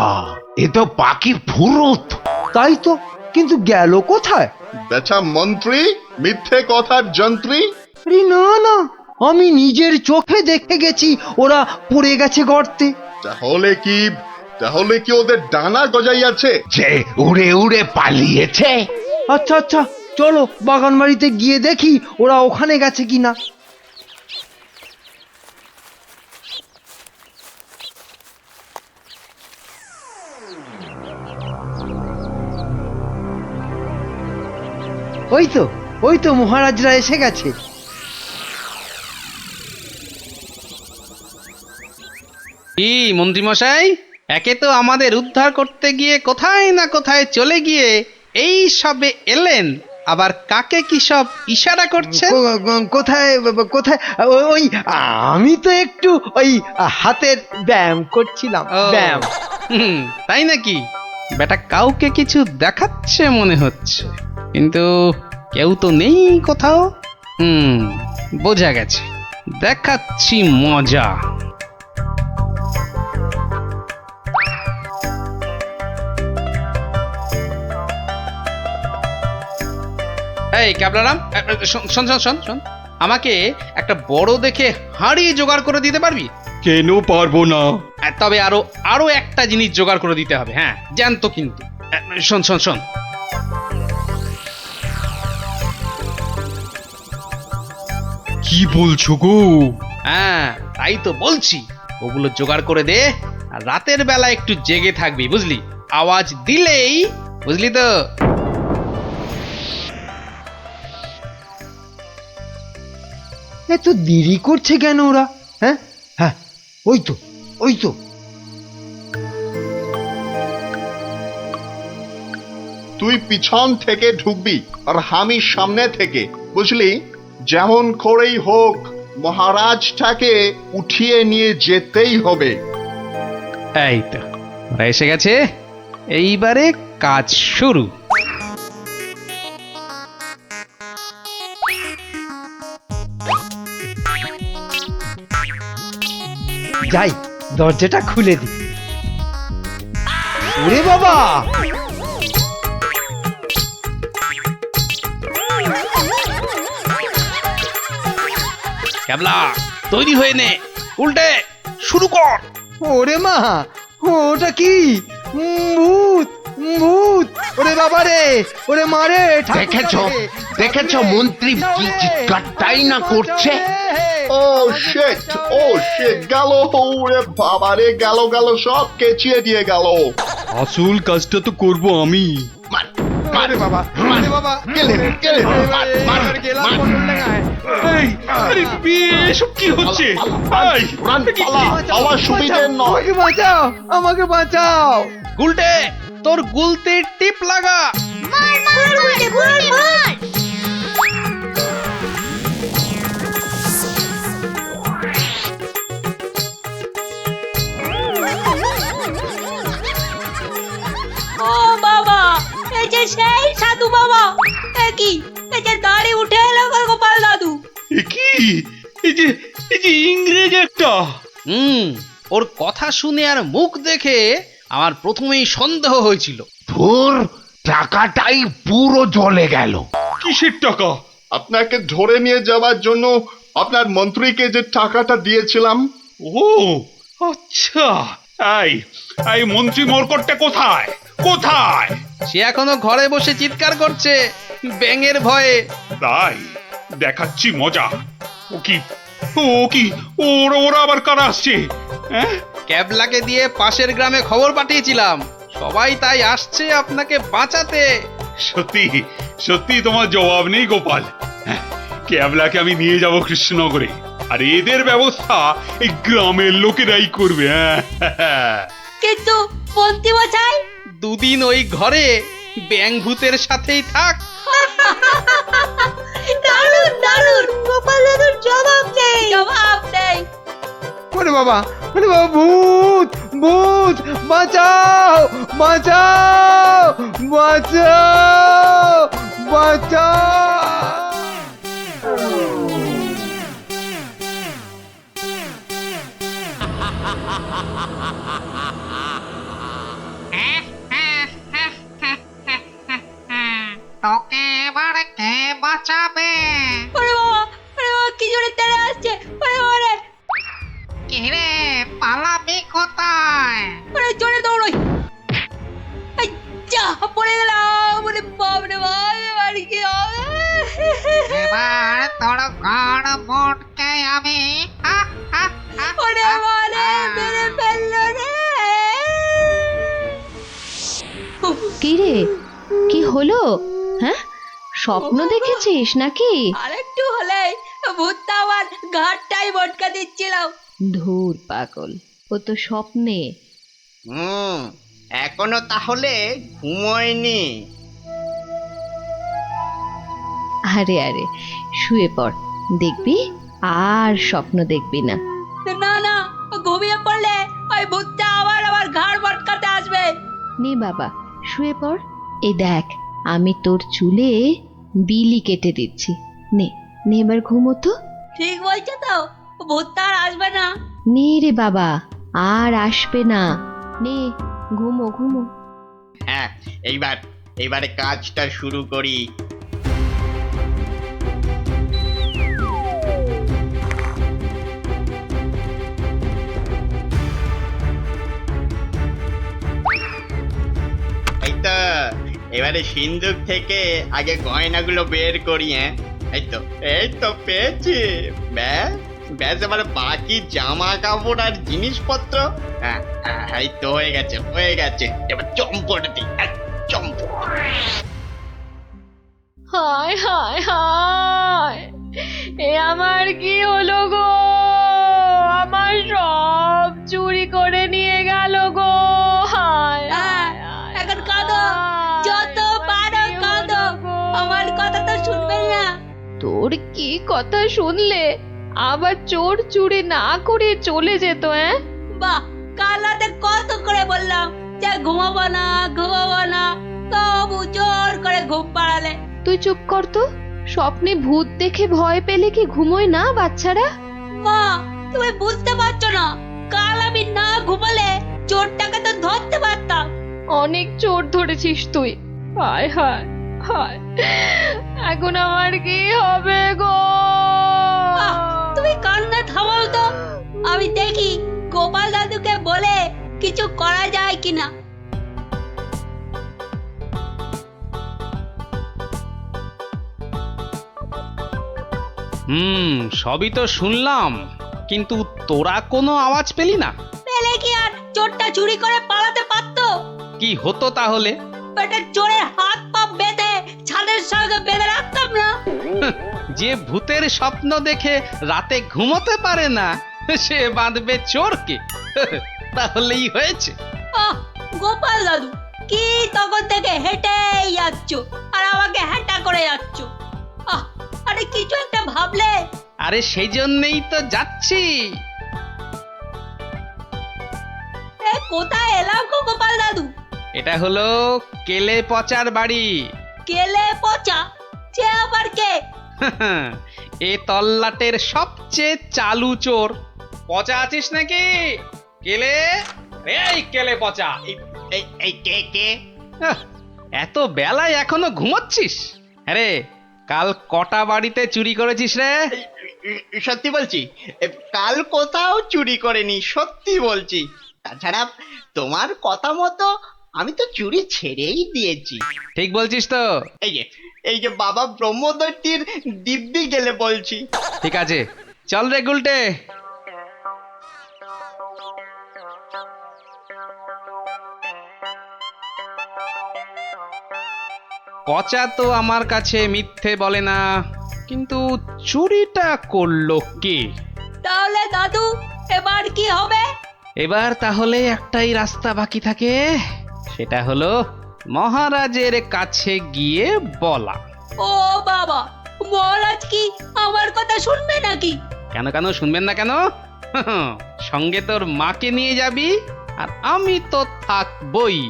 এ তো পাখি ফুরুত। তাই তো, কিন্তু গেল কোথায়? বেটা মন্ত্রী, মিথ্যে কথার যন্ত্রী। আরে না, আমি নিজের চোখে দেখে গেছি ওরা পড়ে গেছে গর্তে। তাহলে কি ওদের ডানা গজাইয়াছে? যে উড়ে উড়ে পালিয়েছে। আচ্ছা, চলো বাগান বাড়িতে গিয়ে দেখি ওরা ওখানে গেছে কিনা। ওই তো মহারাজরা এসে গেছে। কি মন্ত্রী মশাই, একে তো আমাদের উদ্ধার করতে গিয়ে কোথায় না কোথায় চলে গিয়ে এই সবে এলেন, আবার কাকে কি সব ইশারা করছেন? কোথায়? ওই আমি তো একটু ওই হাতের ব্যায়াম করছিলাম। ব্যায়াম। তাই নাকি? বেটা কাউকে কিছু দেখাচ্ছে মনে হচ্ছে, কিন্তু কেউ তো নেই কোথাও। বোঝা গেছে, দেখাচ্ছি মজা। এই ক্যাবলারাম, শোন, আমাকে একটা বড় দেখে হাঁড়ি জোগাড় করে দিতে পারবি? কেন পারবো না? তবে আরো একটা জিনিস জোগাড় করে দিতে হবে। হ্যাঁ, জ্যান্ত কিন্তু। শোন। কি বলছো গো? হ্যাঁ, তাই তো বলছি, ওগুলো জোগাড় করে দে। আর রাতের বেলা একটু জেগে থাকবি, বুঝলি? আওয়াজ দিলেই, বুঝলি তো? এত দেরি করছে কেন ওরা? হ্যাঁ, ওই তো। তুই পিছন থেকে ঢুকবি আর আমি সামনে থেকে, বুঝলি? যেমন করেই হোক মহারাজটাকে উঠিয়ে নিয়ে যেতেই হবে। এই তো ওরা এসে গেছে, এইবারে কাজ শুরু। যাই, দরজাটা খুলে দি। ওরে বাবা, ক্যাবলা তৈরি হয়ে নে, উল্টে শুরু কর। ওরে মা, ওটা কি? ভূত! ওরে বাবা রে, ওরে মারে, দেখেছো দেখেছো মন্ত্রী কি চিৎকারটাই না করছে। ও শিট গেল, ওরে বাবা রে, গেল গেল, সব কেচিয়ে দিয়ে গেল। আসল কাজটা তো করব আমি। মার মার বাবা, আরে বাবা, গেলেন মার মার গেলাম মার। পটল ডাঙায়। এই, আরে এসব কি হচ্ছে? এই, প্রাণ পালা, আমার সুবিধে নয়। আমাকে বাঁচাও, আমাকে বাঁচাও। গুলটে, তোর গুলতে টিপ লাগা। মার মার গুলটে, গুলটে মার। ও বাবা, এই যে সেই সাধু বাবা, এ কি, এই যে দাড়ি উঠে এলো গোপাল দাদু। এ কি? এই যে ইংরেজ একটা। ওর কথা শুনে আর মুখ দেখে আমার প্রথমেই সন্দেহ হয়েছিল। ধুর, টাকাটাই পুরো জলে গেল। কিসের টাকা? আপনাকে ধরে নিয়ে যাওয়ার জন্য আপনার মন্ত্রীকে যে টাকাটা দিয়েছিলাম। ও আচ্ছা। এই মন্ত্রী মরকটটা কোথায়? কোথায়? সে এখনো ঘরে বসে চিৎকার করছে ব্যাঙের ভয়ে। তাই দেখাচ্ছি মজা। ও কি ওরা আবার কারা আসছে? হ্যাঁ, ক্যাবলাকে দিয়ে পাশের গ্রামে খবর পাঠিয়েছিলাম, সবাই তাই আসছে আপনাকে বাঁচাতে। সত্যি সত্যি তোমার জবাব নেই গোপাল। হ্যাঁ, ক্যাবলাকে আমি নিয়ে যাব কৃষ্ণনগরে, আর এদের ব্যবস্থা এই গ্রামের লোকেরাই করবে। হ্যাঁ, কিন্তু মন্ত্রী মশাই, দুদিন ওই ঘরে ব্যাঙ ভূতের সাথেই থাক। দারুণ দারুণ, গোপাল দাদুর জবাব নেই, জবাব নেই। ওরে বাবা, ওরে বাবা, ভূত ভূত, বাঁচাও বাঁচাও বাঁচাও বাঁচাও। তোকে এবার কে বাঁচাবে? ওরে বাবা, ওরে বাবা, কি জোরে তেড়ে আসছে, ওরে বাবা রে, কিরে, পালাবি কোথায়? ওরে জোরে দৌড়ই। এই যা, পড়ে গেলাম, ওরে বাপ রে বাপ, এবার কি হবে? এবার তোর ঘর মোটকে আমি ওরে বাবা রে, মেরে ফেললো রে। কি রে, কি হলো? হ্যাঁ, স্বপ্ন দেখেছিস নাকি? আরেকটু হলেই ভূতটা আমার ঘাটটাই মটকা দিচ্ছিলাম। ধুর পাগল, ও তো স্বপ্নে। এখনো তাহলে ঘুমোয়নি। আরে আরে, শুয়ে পড়, দেখবি আর স্বপ্ন দেখবি না। না না, ঘুমিয়ে পড়লে ওই ভূতটা আবার আমার ঘাড় মটকাতে আসবে। নে বাবা, শুয়ে পড়। এই দেখ, আমি তোর চুলে বিলি কেটে দিচ্ছি। নে নে, এবার ঘুমো তো। ঠিক বলছো তো, ভূতটা আর আসবে না। নে রে বাবা, আর আসবে না। নে, ঘুমো ঘুমো। হ্যাঁ, এইবারে কাজটা শুরু করি। এই তো, এবারে সিন্ধুক থেকে আগে গয়নাগুলো বের করি। হ্যাঁ, এই তো পেয়েছি। ব্যাস ব্যাস, এবার বাকি জামা কাপড় আর জিনিসপত্র। হ্যাঁ হ্যাঁ, এই তো হয়ে গেছে। এবার চম্পট দিই, চম্পট। হায় হায় হায়, এ আমার কি হলো গো? আমার সব চুরি করে নিয়ে গেল গো। হায় এখন কাঁদো, যত পারো কাঁদো, আমার কথা তো শুনবে না। তোর কি কথা শুনলে আবার চোর চুরি না করে চলে যেত? বাহ, কাল রাতে কত করে বললাম যে ঘুমাবো না, তবু জোর করে ঘুম পাড়ালে। তুই চুপ কর তো। স্বপ্নে ভূত দেখে ভয় পেলে কি ঘুমোয় না বাচ্চারা? মা, তুমি বুঝতে পারছো না, কাল আমি না ঘুমালে চোরটাকে তো ধরতে পারতাম। অনেক চোর ধরেছিস তুই। হায় হায় হায়, এখন আমার কি হবে গো? তুমি কান্না থামাও তো, আমি দেখি গোপাল দাদুকে বলে কিছু করা যায় কিনা। সবই তো শুনলাম, কিন্তু তোরা কোনো আওয়াজ পেলি না? পেলে কি আর চোরটা চুরি করে পালাতে পারতো? কি হতো তাহলে? বেটা চোরের হাত পা বেঁধে ছাদের সঙ্গে বেঁধে রাখতাম না। যে ভূতের স্বপ্ন দেখে রাতে ঘুমোতে পারে না, সে বাঁধবে চোরকে। তাহলেই হয়েছে। গোপাল দাদু, কি তখন থেকে হেঁটেই যাচ্ছ আর আমাকে হ্যাঁটা করে যাচ্ছ? আরে কিছু একটা ভাবলে। আরে সেই জন্যই তো যাচ্ছি। কোথায় এলাম গো গোপাল দাদু? এটা হলো কেলে পচার বাড়ি। কেলে পচা? সে আবার কে? এ তল্লাটের সবচেয়ে চালু চোর। পচা আছিস নাকি? কেলে, এই কেলে পচা, এই কে কে? এত বেলায় এখনো ঘুমোচ্ছিস? আরে কাল কটা বাড়িতে চুরি করেছিস রে? সত্যি বলছি, কাল কোথাও চুরি করেনি, সত্যি বলছি। তাছাড়া তোমার কথা মতো আমি তো চুরি ছেড়েই দিয়েছি। ঠিক বলছিস তো? এই যে বাবা ব্রহ্মদত্তির দিব্যি গেলে বলছি। ঠিক আছে, চল রে গুলটে। পচা তো আমার কাছে মিথ্যে বলে না, কিন্তু চুরিটা করলো কে? তাহলে দাদু এবার কি হবে? এবার তাহলে একটাই রাস্তা বাকি থাকে, সেটা হলো মহারাজের কাছে গিয়ে বলা। ও বাবা, মহারাজ কি আমার কথা শুনবে নাকি? কেন কেন শুনবেন না কেন? সঙ্গে তোর মাকে নিয়ে যাবি, আর আমি তো থাকবই।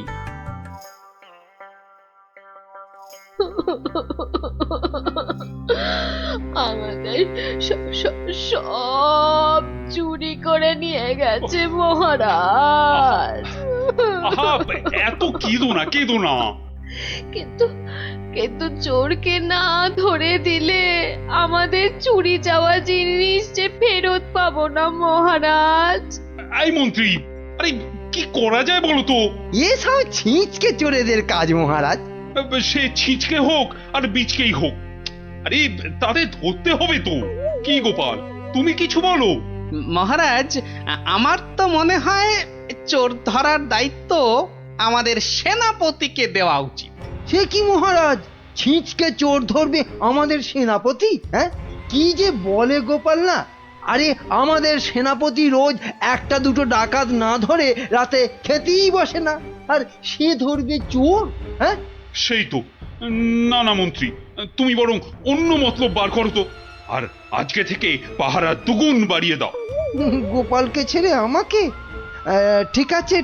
আমাদের সব চুরি করে নিয়ে গেছে মহারাজ। এত কেঁদো না। কিন্তু চোরকে না ধরে দিলে আমাদের চুরি যাওয়া জিনিস যে ফেরত পাবো না মহারাজ। এই মন্ত্রী, আরে কি করা যায় বলো তো? এসব ছিঁচকে চোরেদের কাজ মহারাজ। সে ছিঁচকে হোক আর বিচকেই হোক, আরে তাদের ধরতে হবে তো। কি গোপাল, তুমি কিছু বলো। মহারাজ, আমার তো মনে হয় চোর ধরার দায়িত্ব আমাদের সেনাপতিকে দেওয়া উচিত। সে কি মহারাজ, ছিঁচকে চোর ধরবে আমাদের সেনাপতি? হ্যাঁ, কি যে বলে গোপাল না। আরে আমাদের সেনাপতি রোজ একটা দুটো ডাকাত না ধরে রাতে খেতেই বসে না, আর সে ধরবে চোর? হ্যাঁ, সেই তো। না মন্ত্রী, তুমি বরং অন্য মতলব বার করো তো, আর আজকে থেকে পাহারা দুগুণ বাড়িয়ে দাও। গোপালকে ছেড়ে আমাকে? ঠিক আছে,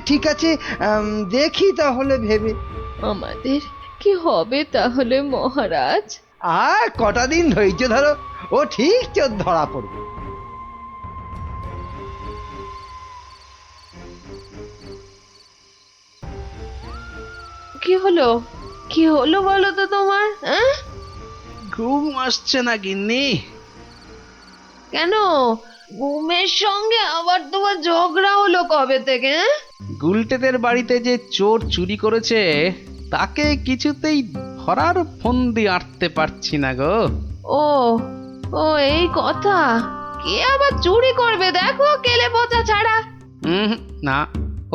দেখি তাহলে ভেবে। আমাদের কি হবে তাহলে মহারাজ? আর কটা দিন ধৈর্য ধরো, ও ঠিক চোর ধরা পড়বে। কি হলো বলো তো তোমার? ঘুম আসছে না গিন্নি? কেন, ঘুমের সঙ্গে আবার তোমার ঝগড়া হলো কবে থেকে? গুলটেদের বাড়িতে যে চোর চুরি করেছে তাকে কিছুতেই ধরার ফন্দি আটতে পারছি না গো। ও এই কথা। কে আবার চুরি করবে দেখো কেলে পচা ছাড়া? না,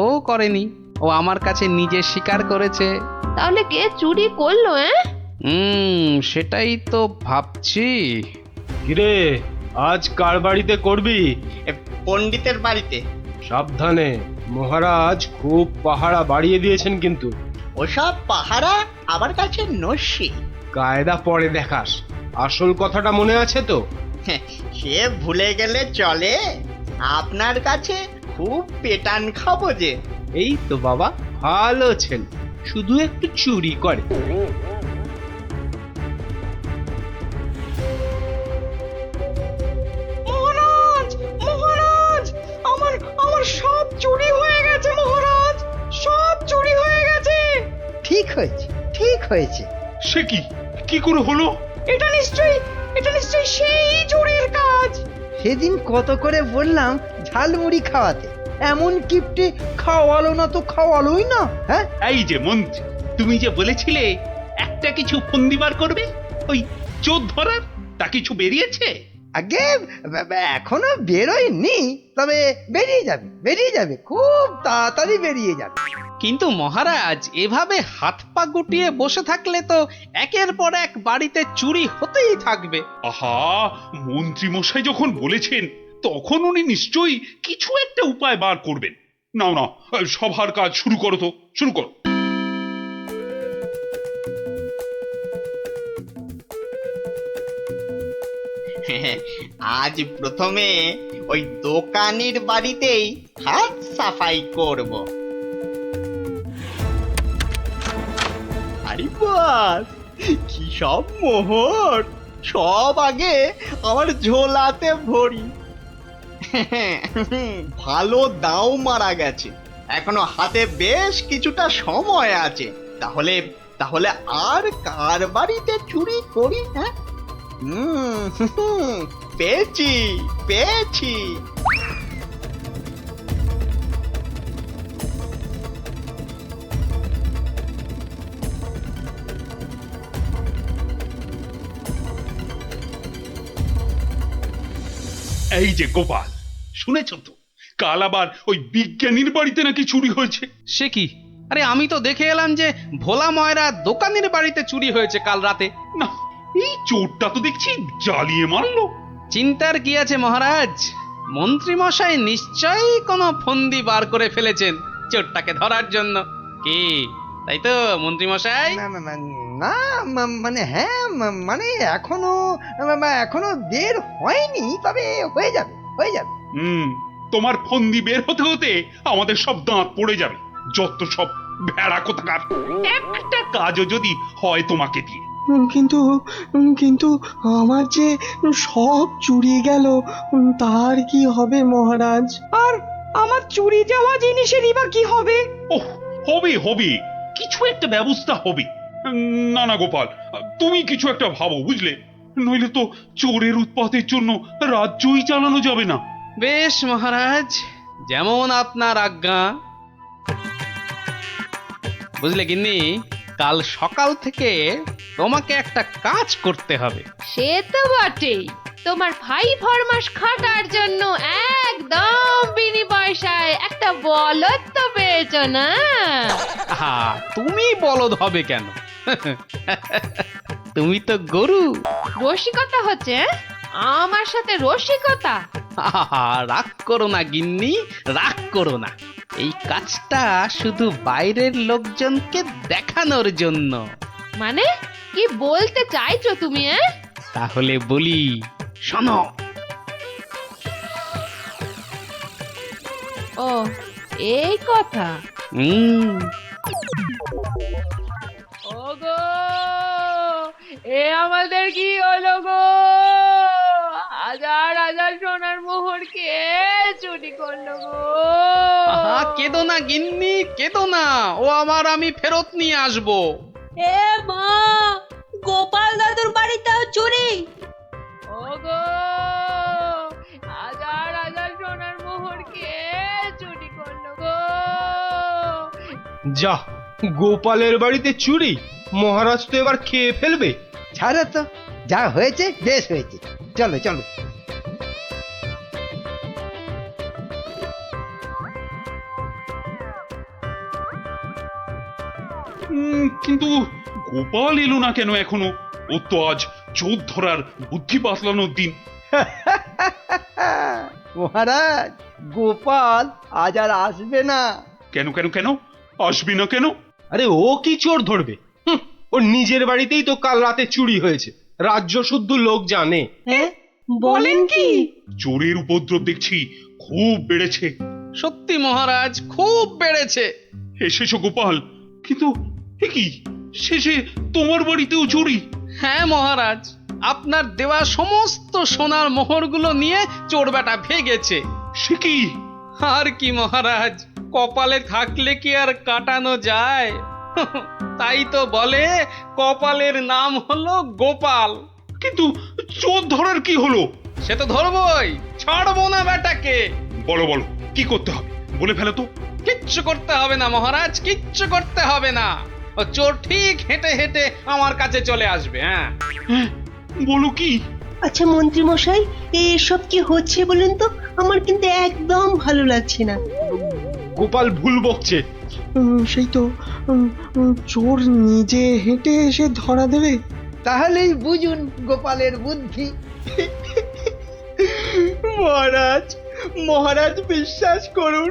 ও করেনি, ও আমার কাছে নিজে স্বীকার করেছে। তাহলে কে চুরি করলো? সেটাই তো ভাবছি। কিরে, আজ কার বাড়িতে করবি? পণ্ডিতের বাড়িতে। সাবধানে, মহারাজ খুব পাহারা বাড়িয়ে দিয়েছেন কিন্তু। ওসব পাহারা আমার কাছে নস্যি। কায়দা পরে দেখাস, আসল কথাটা মনে আছে তো? সে ভুলে গেলে চলে? আপনার কাছে খুব পেটান খাবো যে। এই তো বাবা, ভালো ছেলে, শুধু একটু চুরি করে। মহারাজ, আমার সব চুরি হয়ে গেছে মহারাজ, সব চুরি হয়ে গেছে। ঠিক হয়েছে। সে কি করে হলো? এটা নিশ্চয়ই সেই চোরের কাজ। সেদিন কত করে বললাম ঝালমুড়ি খাওয়াতে, এমন কিপটে খাওয়ালো না তো খাওয়ালোই না। হ্যাঁ, এই যে মন্ত্রী, তুমি যে বলেছিলে একটা কিছু ফন্দি বার করবে ওই চোর ধরার, তা কিছু বেরিয়েছে? আগে এখনো বেরোয়নি, তবে বেরিয়ে যাবে খুব তাড়াতাড়ি বেরিয়ে যাবে। কিন্তু মহারাজ এভাবে হাত পা গুটিয়ে বসে থাকলে তো একের পর এক বাড়িতে চুরি হতেই থাকবে। আহা, মন্ত্রী মশাই যখন বলেছেন তখন উনি নিশ্চয়ই কিছু একটা উপায় বার করবেন। নাও না, সভার কাজ শুরু করো তো, শুরু করো। আজ প্রথমে ওই দোকানের বাড়িতেই হাত সাফাই করব। আরে বাস, কি সব মোহর! সব আগে আমার ঝোলাতে ভরি। ভালো দাও মারা গেছে, এখনো হাতে বেশ কিছুটা সময় আছে। তাহলে তাহলে আর কার বাড়িতে চুরি করি? হ্যাঁ, পেয়েছি পেয়েছি। এই যে গোপাল, শুনেছ তো কাল আবার ওই বিজ্ঞানীর বাড়িতে নাকি চুরি হয়েছে। সে কি? আরে আমি তো দেখে এলাম যে ভোলা ময়রা দোকানের বাড়িতে চুরি হয়েছে কাল রাতে। না, এই চোরটা তো দেখছি জ্বালিয়ে মারলো। চিন্তার কি আছে মহারাজ, মন্ত্রী মশাই নিশ্চয়ই কোনো ফন্দি বার করে ফেলেছেন চোরটাকে ধরার জন্য। কি তাই তো মন্ত্রী মশাই? না মানে হ্যাঁ, মানে এখনো বের হয়নি, তবে হয়ে যাবে। তোমার ফন্দি বের হতে হতে আমাদের সব দাঁত পড়ে যাবে। যত সব ভেড়া কোথাকার। একটা কাজও যদি হয় তোমাকে দিয়ে। কিন্তু কিন্তু আমার যে সব চুরি গেল, তার কি হবে মহারাজ? আর আমার চুরি যাওয়া জিনিসেরই বা কি হবে? ওহ, হবে হবে, কিছু একটা ব্যবস্থা হবে। না না গোপাল, তুমি কিছু একটা ভাবো, বুঝলে? নইলে তো চোরের উৎপাতের জন্য রাজ্যই চালানো যাবে না। বেশ মহারাজ, যেমন আপনার আজ্ঞা। বুঝলে গিন্নি, কাল সকাল থেকে তোমাকে একটা কাজ করতে হবে। সে তো বটেই, তোমার ভাই ফরমাস খাটার জন্য একদম বিনি পয়সায় একটা বলদ তো পেয়েছো না? তুমি বলদ হবে কেন? তুমি তো গরু। রসিকতা হচ্ছে? আমার সাথে রসিকতা? রাগ করো না গিন্নি, রাগ করো না। এই কাজটা শুধু বাইরের লোকজনকে দেখানোর জন্য। মানে কি বলতে চাইছো তুমি? তাহলে বলি, শোনো। ও, এই কথা। ওগো, এ আমাদের কি হলো গো? হাজার হাজার সোনার মোহর কে চুরি করলো গো? কেঁদো না গিন্নি, কেঁদো না। ও আমার আমি ফেরত নিয়ে আসবো। এ মা, গোপাল দাদুর বাড়িতেও চুরি? ওগো, হাজার হাজার সোনার মোহর কে চুরি করলো গো? যা, গোপালের বাড়িতে চুরি? মহারাজ তো এবার খেয়ে ফেলবে। ছাড়ো তো, যা হয়েছে বেশ হয়েছে, চলো চলো। কিন্তু গোপাল এলো না কেন এখনো? ও তো আজ চোর ধরার বুদ্ধি পাতলানোর দিন। মহারাজ, গোপাল আজ আর আসবে না। কেন কেন কেন আসবে না কেন? আরে ও কি চোর ধরবে? ওর নিজের বাড়িতেই তো কাল রাতে চুরি হয়েছে, রাজ্য শুদ্ধ লোক জানে। বলেন কি? চোরের উপদ্রব দেখছি খুব বেড়েছে। সত্যি মহারাজ, খুব বেড়েছে। এসেছো গোপাল, কিন্তু কি শেষে তোমার বাড়িতেও চুরি? হ্যাঁ মহারাজ, আপনার দেওয়া সমস্ত সোনার মোহরগুলো নিয়ে চোর বেটা ভেগেছে। সে কি? আর কি মহারাজ, কপালে থাকলে কি আর কাটানো যায়? তাই তো বলে কপালের নাম হলো গোপাল। কিন্তু চোর ধরার কি হলো? সে তো ধরবই, ছাড়বো না বেটাকে। বলো বলো, কি করতে হবে বলে ফেলো তো। কিচ্ছু করতে হবে না মহারাজ, কিচ্ছু করতে হবে না। ও চোর ঠিক হেঁটে হেঁটে আমার কাছে চলে আসবে। হ্যাঁ, বলো কি? আচ্ছা মন্ত্রী মশাই, এসব কি হচ্ছে বলুন তো? আমার কিন্তু একদম ভালো লাগছে না। গোপাল ভুল বকছে। সেই তো চোর নিজে হেঁটে এসে ধরা দেবে। তাহলেই বুঝুন গোপালের বুদ্ধি। মহারাজ, মহারাজ বিশ্বাস করুন,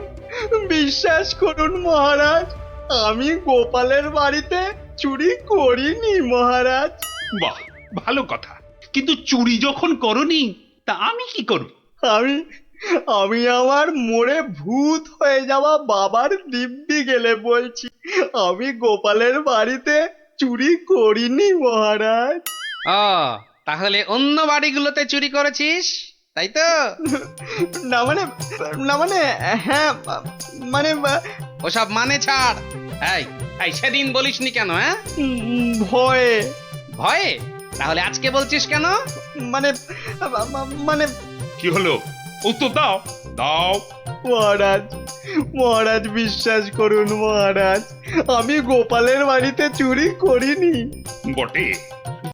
বিশ্বাস করুন মহারাজ, আমি গোপালের বাড়িতে চুরি করিনি মহারাজ। বাহ, ভালো কথা। কিন্তু চুরি যখন করনি, তা আমি কি করব? আমি আমার মোড়ে ভূত হয়ে যাওয়া বাবার দিব্যি গেলে বলছি, আমি গোপালের বাড়িতে চুরি করিনি মহারাজ। ও তাহলে অন্য বাড়িগুলোতে চুরি করেছিস, তাই তো? না মানে হ্যাঁ মানে ওসব মানে ছাড়। এই এই সেদিন বলিসনি কেন? হ্যাঁ, ভয়ে। ভয়ে? তাহলে আজকে বলছিস কেন? মানে মানে কি হলো? উত্তর দাও, দাও। মহারাজ, মহারাজ বিশ্বাস করুন মহারাজ, আমি গোপালের বাড়িতে চুরি করিনি। বটে?